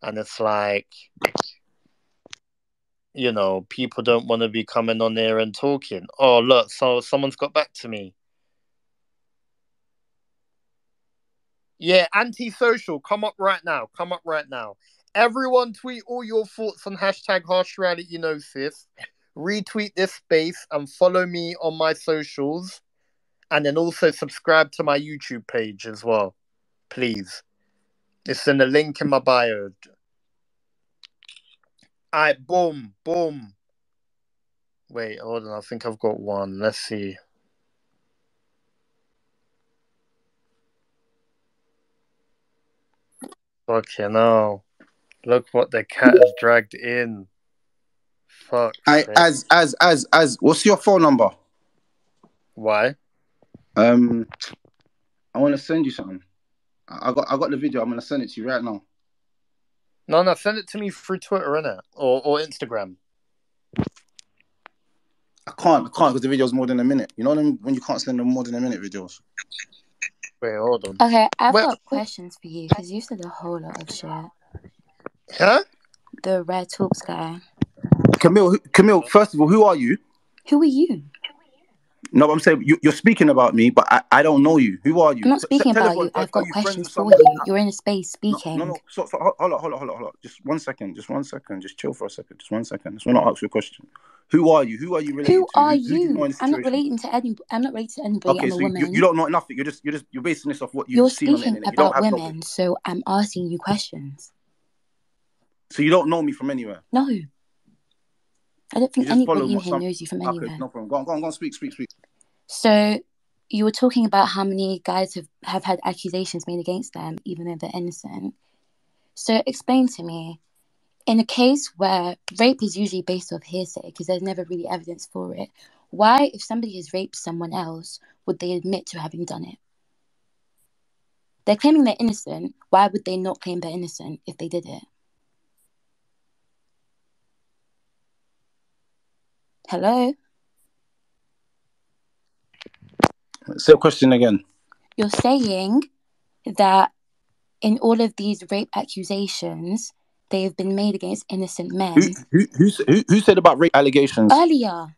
And it's like, you know, people don't want to be coming on there and talking. Oh, look, so someone's got back to me. Yeah, antisocial. Come up right now. Come up right now. Everyone tweet all your thoughts on hashtag harsh reality gnosis. Retweet this space and follow me on my socials. And then also subscribe to my YouTube page as well. Please. It's in the link in my bio. Alright, boom, boom. Wait, hold on. I think I've got one. Let's see. Fucking hell. Look what the cat has dragged in. Fuck. As what's your phone number? Why? I want to send you something. I got the video. I'm gonna send it to you right now. No, send it to me through Twitter, innit? Or Instagram. I can't because the video's more than a minute. You know them when you can't send them more than a minute videos. Wait, hold on. Okay, I've got questions for you because you said a whole lot of shit. Huh? The Raretalks guy. Camille, first of all, who are you? Who are you? No, I'm saying you're speaking about me, but I don't know you. Who are you? I'm not speaking about you. I've got questions for you. You're in a space speaking. No. So hold on. Just 1 second. Just chill for a second. Just 1 second. Just want to ask you a question. Who are you? Who are you related to? Who are Who do you know in you? this I'm not situation? relating to any. I'm not related to anybody. Okay, I'm a so woman. you don't know nothing. You're basing this off what you've seen on the internet. You don't have speaking about women, so I'm asking you questions. So you don't know me from anywhere? No. I don't think anybody in here knows you from anywhere. Okay, no problem. Go on. Speak. So you were talking about how many guys have had accusations made against them, even though they're innocent. So explain to me, in a case where rape is usually based off hearsay, because there's never really evidence for it, why, if somebody has raped someone else, would they admit to having done it? They're claiming they're innocent. Why would they not claim they're innocent if they did it? Hello? Say a question again. You're saying that in all of these rape accusations, they have been made against innocent men. Who said about rape allegations? Earlier.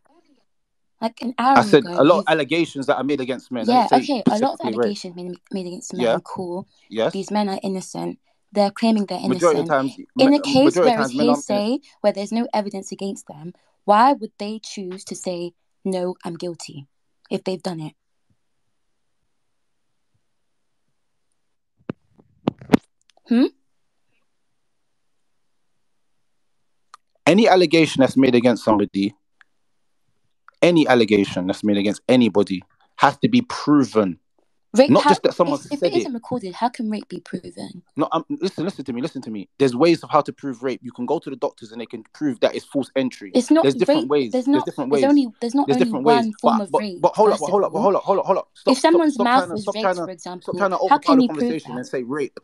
Like an hour ago. I said a lot of allegations that are made against men. Yeah, okay. A lot of allegations made against men. Yeah. Cool. Yes. These men are innocent. They're claiming they're innocent. Majority of times, in a case where it's hearsay, where there's no evidence against them, why would they choose to say, no, I'm guilty, if they've done it? Any allegation that's made against somebody, any allegation that's made against anybody has to be proven. Rape, not just that someone said if it isn't recorded, how can rape be proven? No, listen to me. There's ways of how to prove rape. You can go to the doctors and they can prove that it's false entry. It's not. There's different ways. There's not only one form of rape. But hold up. If someone's mouth was raped, for example, stop trying to how can overpower the you conversation prove that? and say rape.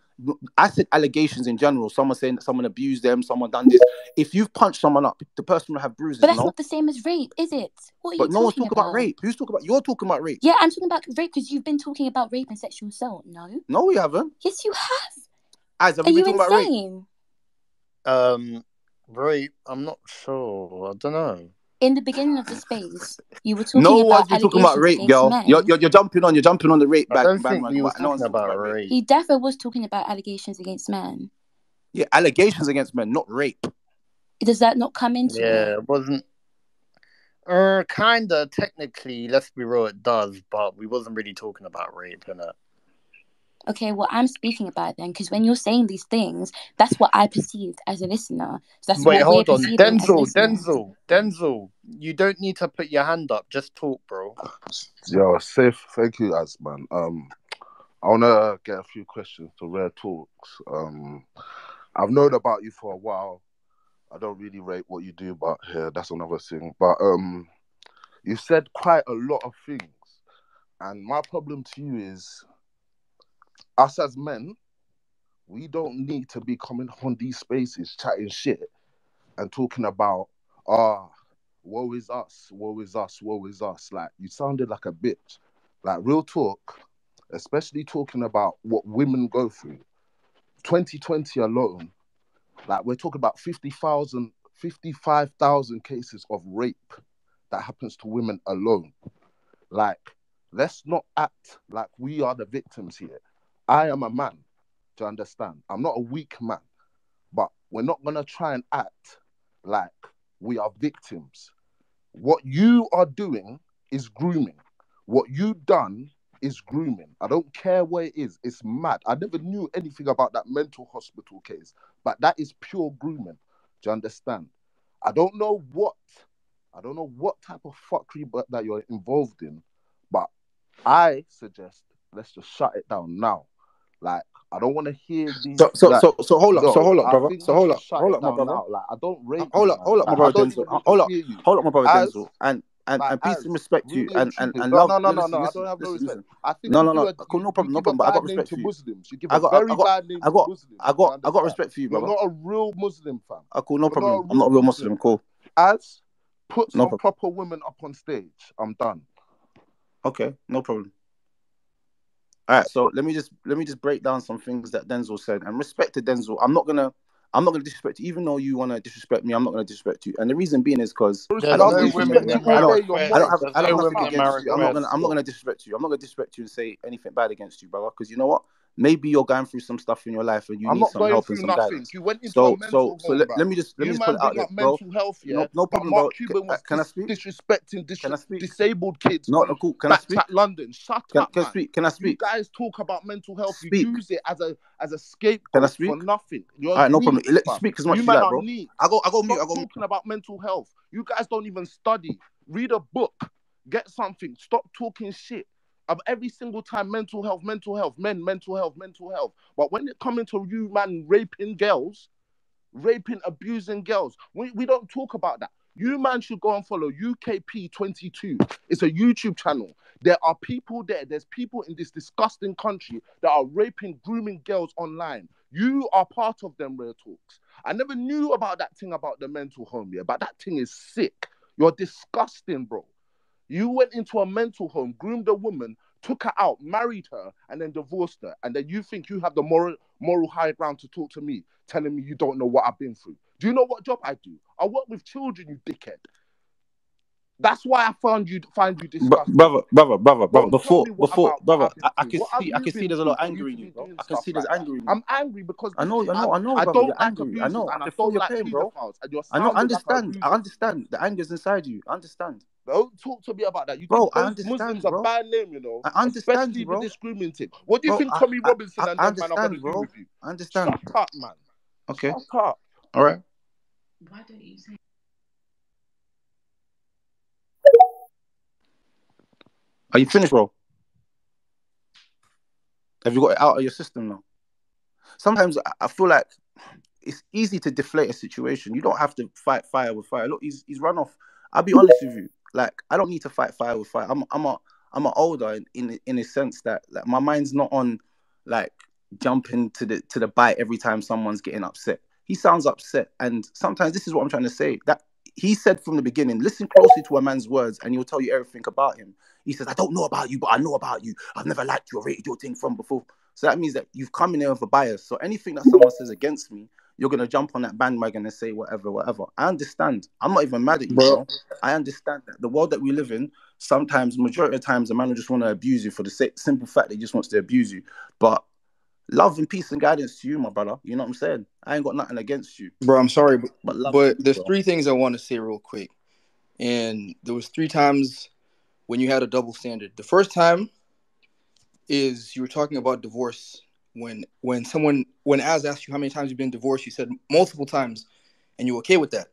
I said allegations in general. Someone saying that someone abused them, someone done this. If you've punched someone up, the person will have bruises. But that's not the same as rape, is it? What are you talking about? But no one's talking about rape. Who's talking about? You're talking about rape. Yeah, I'm talking about rape because you've been talking about rape and sexual assault. No, we haven't. Yes, you have. Have you been talking about rape? Rape? I'm not sure. I don't know. In the beginning of the space, you were No talking about one's been talking about allegations rape, against girl. men. You're jumping on the rape I don't think bandwagon, we was but no one's talking talking about about rape. rape. He definitely was talking about allegations against men. Yeah, allegations against men, not rape. Does that not come into Yeah, it? it wasn't. Kinda. Technically, let's be real, it does, but we wasn't really talking about rape, innit? Okay, well, I'm speaking about it then, because when you're saying these things, that's what I perceived as a listener. So that's Wait, what we're hold on, perceiving as listeners. Denzel. You don't need to put your hand up. Just talk, bro. Yo, safe. Thank you, Az, man. I wanna get a few questions to Rare Talks. I've known about you for a while. I don't really rate what you do, but yeah, that's another thing. But you said quite a lot of things, and my problem to you is, us as men, we don't need to be coming up on these spaces chatting shit and talking about woe is us, woe is us, woe is us. Like, you sounded like a bitch. Like, real talk, especially talking about what women go through. 2020 alone, like, we're talking about 55,000 cases of rape that happens to women alone. Like, let's not act like we are the victims here. I am a man, do you understand? I'm not a weak man, but we're not going to try and act like we are victims. What you are doing is grooming. What you done is grooming. I don't care where it is. It's mad. I never knew anything about that mental hospital case, but that is pure grooming. Do you understand? I don't know what type of fuckery that you're involved in, but I suggest let's just shut it down now. Like, I don't want to hear these. So hold up, I brother. think So let's just shut hold it up, my down brother. now. Like, I don't rate Hold you, up, man. hold up, my Like, I brother don't Denzel. even need Hold to up, hear you. hold up, my brother As Denzel. And peace as and respect to you really and truly. and No, love. no, no, no, Listen, no. I listen, don't have no listen, respect. listen. I think No, you no, do no. Cool, no problem, no give a problem. But I got bad name respect to for you. Muslims. You give I a got, very bad name to Muslims. I You got understand? respect for you, You're brother. not a real Muslim, fam. Cool, no You're not a problem. I'm not a real Muslim. Cool, As put no some problem. proper women up on stage. I'm done. Okay, no problem. All right, so let me just break down some things that Denzel said. And respect to Denzel. I'm not gonna disrespect you, even though you wanna disrespect me. I'm not gonna disrespect you. And the reason being is because I There's don't no think you women Disrespect meant. you in all I don't. day. You're Marrakesh. moist. There's I don't no have nothing women in against you. I'm not Marrakesh. gonna. I'm not gonna disrespect you. I'm not gonna disrespect you and say anything bad against you, brother. Because you know what? Maybe you're going through some stuff in your life and you I'm need not some going help and through some nothing. guidance. You went into a So mental home, let bruv. me just You put man it out bring there, up bro. mental health, yeah. No But problem, bro. Mark Cuban was Can I speak? disrespecting Can I speak? disabled kids No, on no, cool. Can I Back speak? Chat London. Shut up, Can I man. speak? Can I You speak? guys talk about mental health. You Speak. use it as a Can I scapegoat for speak? nothing. All You're right, no problem. neat, Let you fam. speak as much You as you man like, are bro. neat. I go mute. Stop talking about mental health. You guys don't even study. Read a book. Get something. Stop talking shit. Of every single time, mental health, men, mental health, mental health. But when it comes to you, man, raping, abusing girls, we don't talk about that. You, man, should go and follow UKP22. It's a YouTube channel. There are people there. There's people in this disgusting country that are raping, grooming girls online. You are part of them, Rare Talks. I never knew about that thing about the mental home, yeah, but that thing is sick. You're disgusting, bro. You went into a mental home, groomed a woman, took her out, married her, and then divorced her. And then you think you have the moral high ground to talk to me, telling me you don't know what I've been through. Do you know what job I do? I work with children, you dickhead. That's why I find you disgusting. Brother. Don't tell me what Brother. I've been I through. can What have see. I you can see. been There's a through lot of for you anger to in you, be bro. doing I can stuff see there's like that? anger in you. I'm angry because I know. I Brother. don't You're like angry. I abusers know. and I I can feel don't your like pain, bro. paedophiles, and you're I know. sounding like an I abuser. understand. The anger's inside you. I understand, Don't talk to me about that. You give bro. I those understand, Muslims a bro. bad name, you know, I understand you, especially with bro. this grooming thing. What do you Bro, think Tommy Robinson and I them man are gonna understand, do bro. with you? I understand. Shut up, man. Okay. Shut up. All right. Why don't you say? Are you finished, bro? Have you got it out of your system now? Sometimes I feel like it's easy to deflate a situation. You don't have to fight fire with fire. Look, he's run off. I'll be honest with you. Like, I don't need to fight fire with fire. I'm a older in a sense that like my mind's not on like jumping to the bite every time someone's getting upset. He sounds upset, and sometimes this is what I'm trying to say. That he said from the beginning, listen closely to a man's words, and he'll tell you everything about him. He says, "I don't know about you, but I know about you. I've never liked you or rated your thing from before." So that means that you've come in there with a bias. So anything that someone says against me, you're gonna jump on that bandwagon and say whatever, whatever. I understand. I'm not even mad at you, Bro, bro. I understand that the world that we live in, sometimes, majority of times, a man will just want to abuse you for the simple fact that he just wants to abuse you. But love and peace and guidance to you, my brother. You know what I'm saying? I ain't got nothing against you, Bro, I'm sorry, but love to but you, there's bro. 3 things I want to say real quick. And there was 3 times when you had a double standard. The first time is you were talking about divorce. When Az asked you how many times you've been divorced, you said multiple times, and you're okay with that.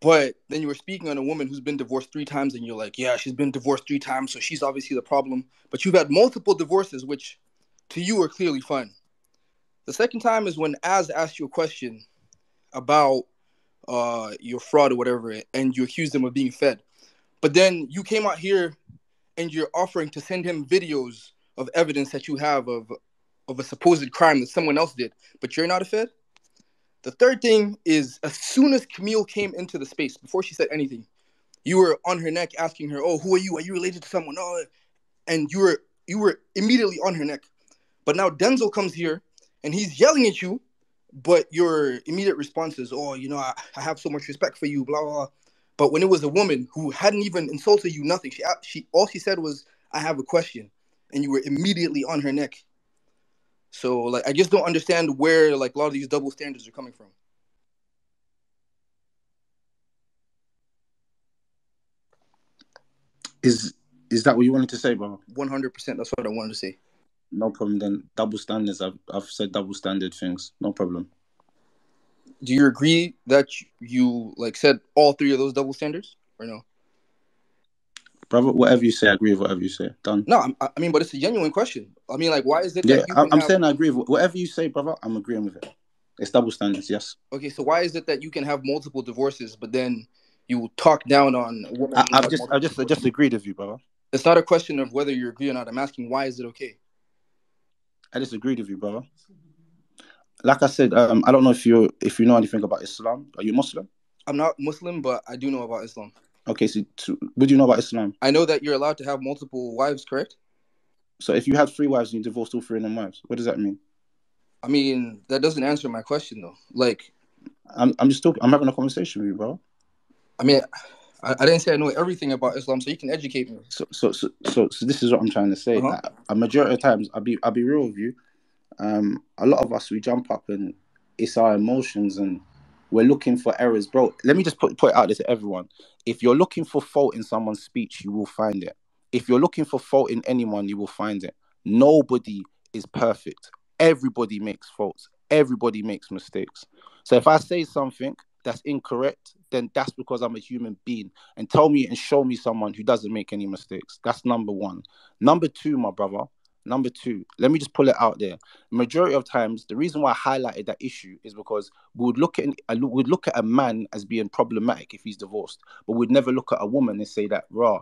But then you were speaking on a woman who's been divorced 3 times, and you're like, yeah, she's been divorced 3 times, so she's obviously the problem. But you've had multiple divorces, which to you are clearly fine. The second time is when Az asked you a question about your fraud or whatever, and you accused him of being fed. But then you came out here and you're offering to send him videos of evidence that you have of a supposed crime that someone else did, but you're not a fed. The third thing is, as soon as Camille came into the space, before she said anything, you were on her neck asking her, "Oh, who are you? Are you related to someone?" Oh, and you were immediately on her neck. But now Denzel comes here and he's yelling at you, but your immediate response is, "Oh, I have so much respect for you, blah blah blah." But when it was a woman who hadn't even insulted you, nothing, she all she said was, "I have a question," and you were immediately on her neck. So like, I just don't understand where like a lot of these double standards are coming from. Is that what you wanted to say, bro? 100%. That's what I wanted to say. No problem then. Double standards. I've said double standard things. No problem. Do you agree that you like said all 3 of those double standards, or no? Brother, whatever you say, I agree with whatever you say. Done. No, I mean, but it's a genuine question. I mean, like, why is it Yeah, that you can I'm have? saying I agree with whatever you say, brother. I'm agreeing with it. It's double standards, yes. Okay, so why is it that you can have multiple divorces, but then you talk down on a woman who I've has just I multiple just I divorces? just agreed with you, brother. It's not a question of whether you agree or not. I'm asking, why is it okay? I just agreed with you, brother. Like I said, I don't know if you know anything about Islam. Are you Muslim? I'm not Muslim, but I do know about Islam. Okay, so what do you know about Islam? I know that you're allowed to have multiple wives, correct? So if you had 3 wives and you divorced all 3 of them wives, what does that mean? I mean, that doesn't answer my question though. Like, I'm just talking. I'm having a conversation with you, bro. I mean, I didn't say I know everything about Islam, so you can educate me. So this is what I'm trying to say. Uh-huh. A majority of times, I'll be real with you. A lot of us, we jump up and it's our emotions and we're looking for errors, bro. Let me just put it out there to everyone. If you're looking for fault in someone's speech, you will find it. If you're looking for fault in anyone, you will find it. Nobody is perfect. Everybody makes faults. Everybody makes mistakes. So if I say something that's incorrect, then that's because I'm a human being. And tell me and show me someone who doesn't make any mistakes. That's number one. Number two, my brother. Number two, let me just pull it out there. Majority of times, the reason why I highlighted that issue is because we'd look at a man as being problematic if he's divorced, but we'd never look at a woman and say that, rah,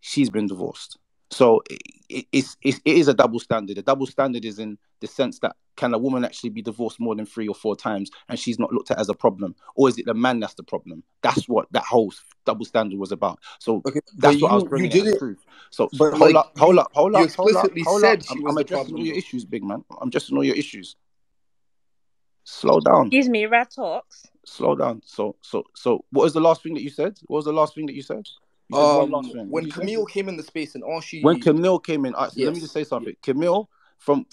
she's been divorced. So it is a double standard. A double standard is in the sense that can a woman actually be divorced more than 3 or 4 times and she's not looked at as a problem, or is it the man that's the problem? That's what that whole double standard was about. So Okay, but that's what I was you bringing it did as it, proof. So but hold like up, hold up, hold you up, hold up, explicitly hold up. said she I'm was the addressing all problem your though. issues, big man. I'm addressing all your issues. Slow down. Excuse me, Raretalks. Slow down. So what was the last thing that you said? What was the last thing that you said? You said one last thing. What When did you say? Camille came in the space and all When she, Camille came in, all right, so let me just yes, say something. Camille, from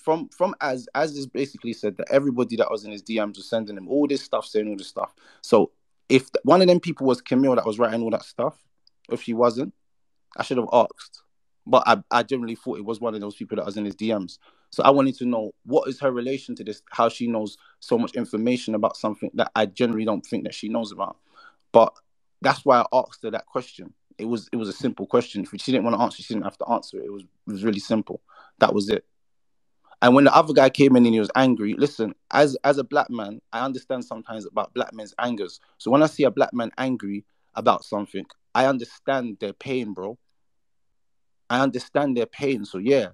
as is basically said that everybody that was in his DMs was sending him all this stuff, saying all this stuff. So if one of them people was Camille that was writing all that stuff, if she wasn't, I should have asked. But I generally thought it was one of those people that was in his DMs. So I wanted to know what is her relation to this, how she knows so much information about something that I generally don't think that she knows about. But that's why I asked her that question. It was a simple question. If she didn't want to answer, she didn't have to answer it. It was really simple. That was it. And when the other guy came in and he was angry, listen, as a black man, I understand sometimes about black men's angers. So when I see a black man angry about something, I understand their pain, bro. I understand their pain. So yeah,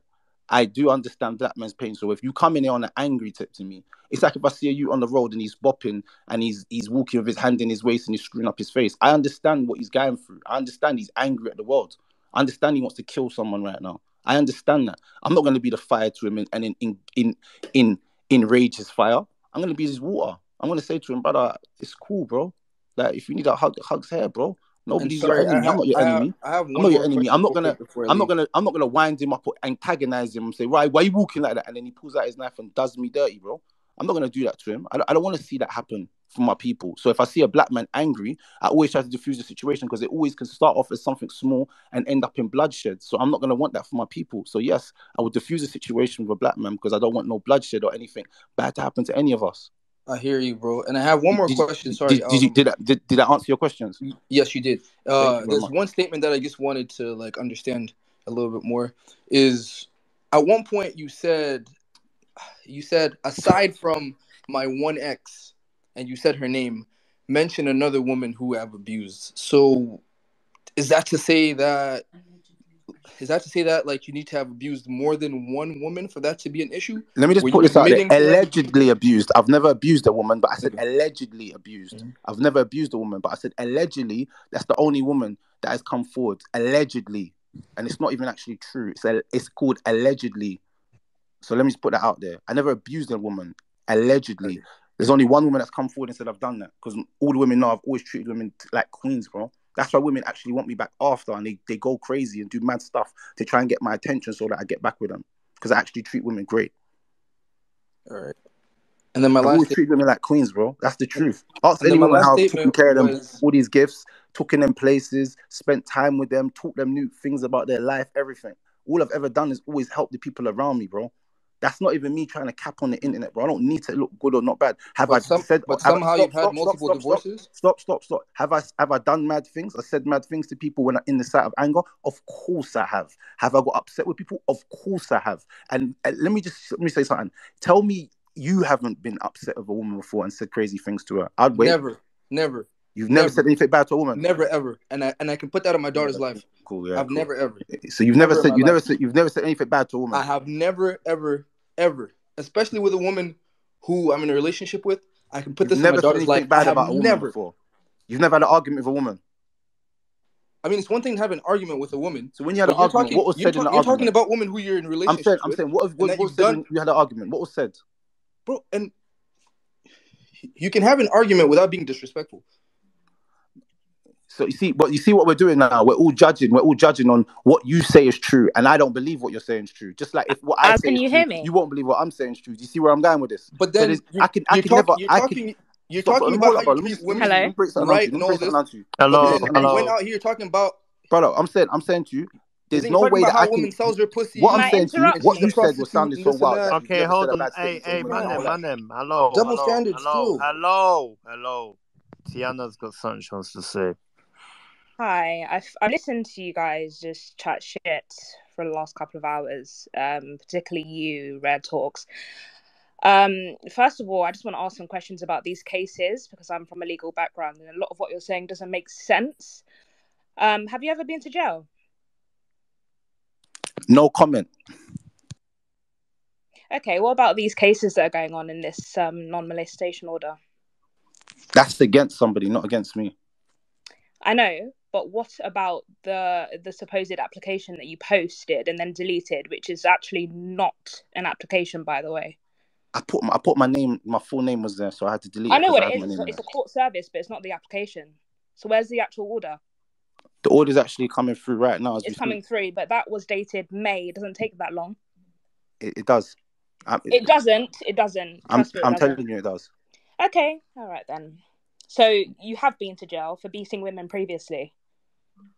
I do understand black man's pain. So if you come in here on an angry tip to me, it's like if I see a youth on the road and he's bopping and he's walking with his hand in his waist and he's screwing up his face. I understand what he's going through. I understand he's angry at the world. I understand he wants to kill someone right now. I understand that. I'm not going to be the fire to him and in enrage his fire. I'm going to be his water. I'm gonna say to him, brother, it's cool, bro. Like if you need a hug, hug's here, bro. And Nobody's your sorry, enemy. I'm not your enemy. I have I'm one not your more enemy. question real quick before I leave. I'm not gonna wind him up or antagonize him and say, why are you walking like that? And then he pulls out his knife and does me dirty, bro. I'm not gonna do that to him. I don't want to see that happen for my people. So if I see a black man angry, I always try to diffuse the situation because it always can start off as something small and end up in bloodshed. So I'm not gonna want that for my people. So yes, I would diffuse the situation with a black man because I don't want no bloodshed or anything bad to happen to any of us. I hear you, bro. And I have one more question. Sorry. Did I answer your questions? Yes, you did. Thank you very There's much. one statement that I just wanted to like understand a little bit more. Is at one point you said aside from my one ex, and you said her name, mention another woman who I've abused. So is that to say that like you need to have abused more than one woman for that to be an issue? Let me just Were put you this out there. admitting to that? Allegedly abused. I've never abused a woman, but I said allegedly abused. Mhm. I've never abused a woman, but I said allegedly. That's the only woman that has come forward. Allegedly. And it's not even actually true. It's called allegedly. So let me just put that out there. I never abused a woman. Allegedly. Okay. There's only one woman that's come forward and said I've done that. Because all the women know I've always treated women like queens, bro. That's why women actually want me back after, and they go crazy and do mad stuff to try and get my attention so that I get back with them. Because I actually treat women great. All right. And then my I've last always treated women like queens, bro. That's the truth. Ask and any then my woman last how I've taken statement care of them, was all these gifts, took in them places, spent time with them, taught them new things about their life, everything. All I've ever done is always help the people around me, bro. That's not even me trying to cap on the internet, bro. I don't need to look good or not bad. but somehow you've had multiple divorces. Stop. Have I done mad things? I said mad things to people when I'm in the sight of anger? Of course I have. Have I got upset with people? Of course I have. And let me say something. Tell me you haven't been upset with a woman before and said crazy things to her. I'd wait. Never. You've never said anything bad to a woman? Never ever. And I can put that on my daughter's life. Cool, yeah. I've never ever. So you've never said anything bad to a woman? I have never ever, especially with a woman who I'm in a relationship with. I can put this on my daughter's life. Bad about a woman before? You've never had an argument with a woman? I mean, it's one thing to have an argument with a woman. So when you had an argument, what was said in the argument? You're talking about women who you're in a relationship with. I'm saying, what was said when you had an argument? What was said? Bro, and you can have an argument without being disrespectful. So you see what we're doing now. We're all judging on what you say is true, and I don't believe what you're saying is true. Just like if what I say can is you true, hear me? you won't believe what I'm saying is true. Do you see where I'm going with this? But then you're talking about how you treat women right and all this. Hello. And you went out here talking about. Brother, I'm saying to you, there's no way that how I can. women sells their pussy. What I'm saying to you, what you said was sounding so wild. Okay, hold on. Hey, man. Hello. Double standard still. Hello. Tiana's got something she wants to say. Hi, I've listened to you guys just chat shit for the last couple of hours, particularly you, Raretalks. First of all, I just want to ask some questions about these cases because I'm from a legal background and a lot of what you're saying doesn't make sense. Have you ever been to jail? No comment. Okay, what about these cases that are going on in this non-molestation order? That's against somebody, not against me. I know, but what about the supposed application that you posted and then deleted, which is actually not an application, by the way? I put my name, my full name was there, so I had to delete it. I know what it is. It's a court service, but it's not the application. So where's the actual order? The order's actually coming through right now. It's coming through, but that was dated May. It doesn't take that long. It does. It doesn't. I'm telling you, it does. Okay, all right then. So you have been to jail for beating women previously?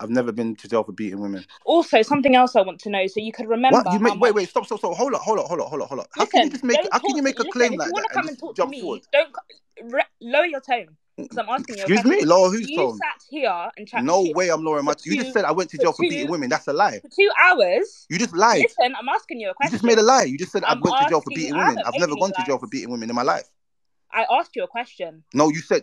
I've never been to jail for beating women. Also, something else I want to know, so you could remember. What? Wait, stop. Hold on. How can you make a claim like that? If you want to come and talk to me, forward? don't lower your tone. Because I'm asking you. Excuse me, lower whose tone? You sat here and chatted. No way, I'm lowering my. You just said I went to jail for beating women. That's a lie. For 2 hours. You just lied. Listen, I'm asking you a question. You just made a lie. You just said I went to jail for beating women. I've never gone to jail for beating women in my life. I asked you a question. No, you said.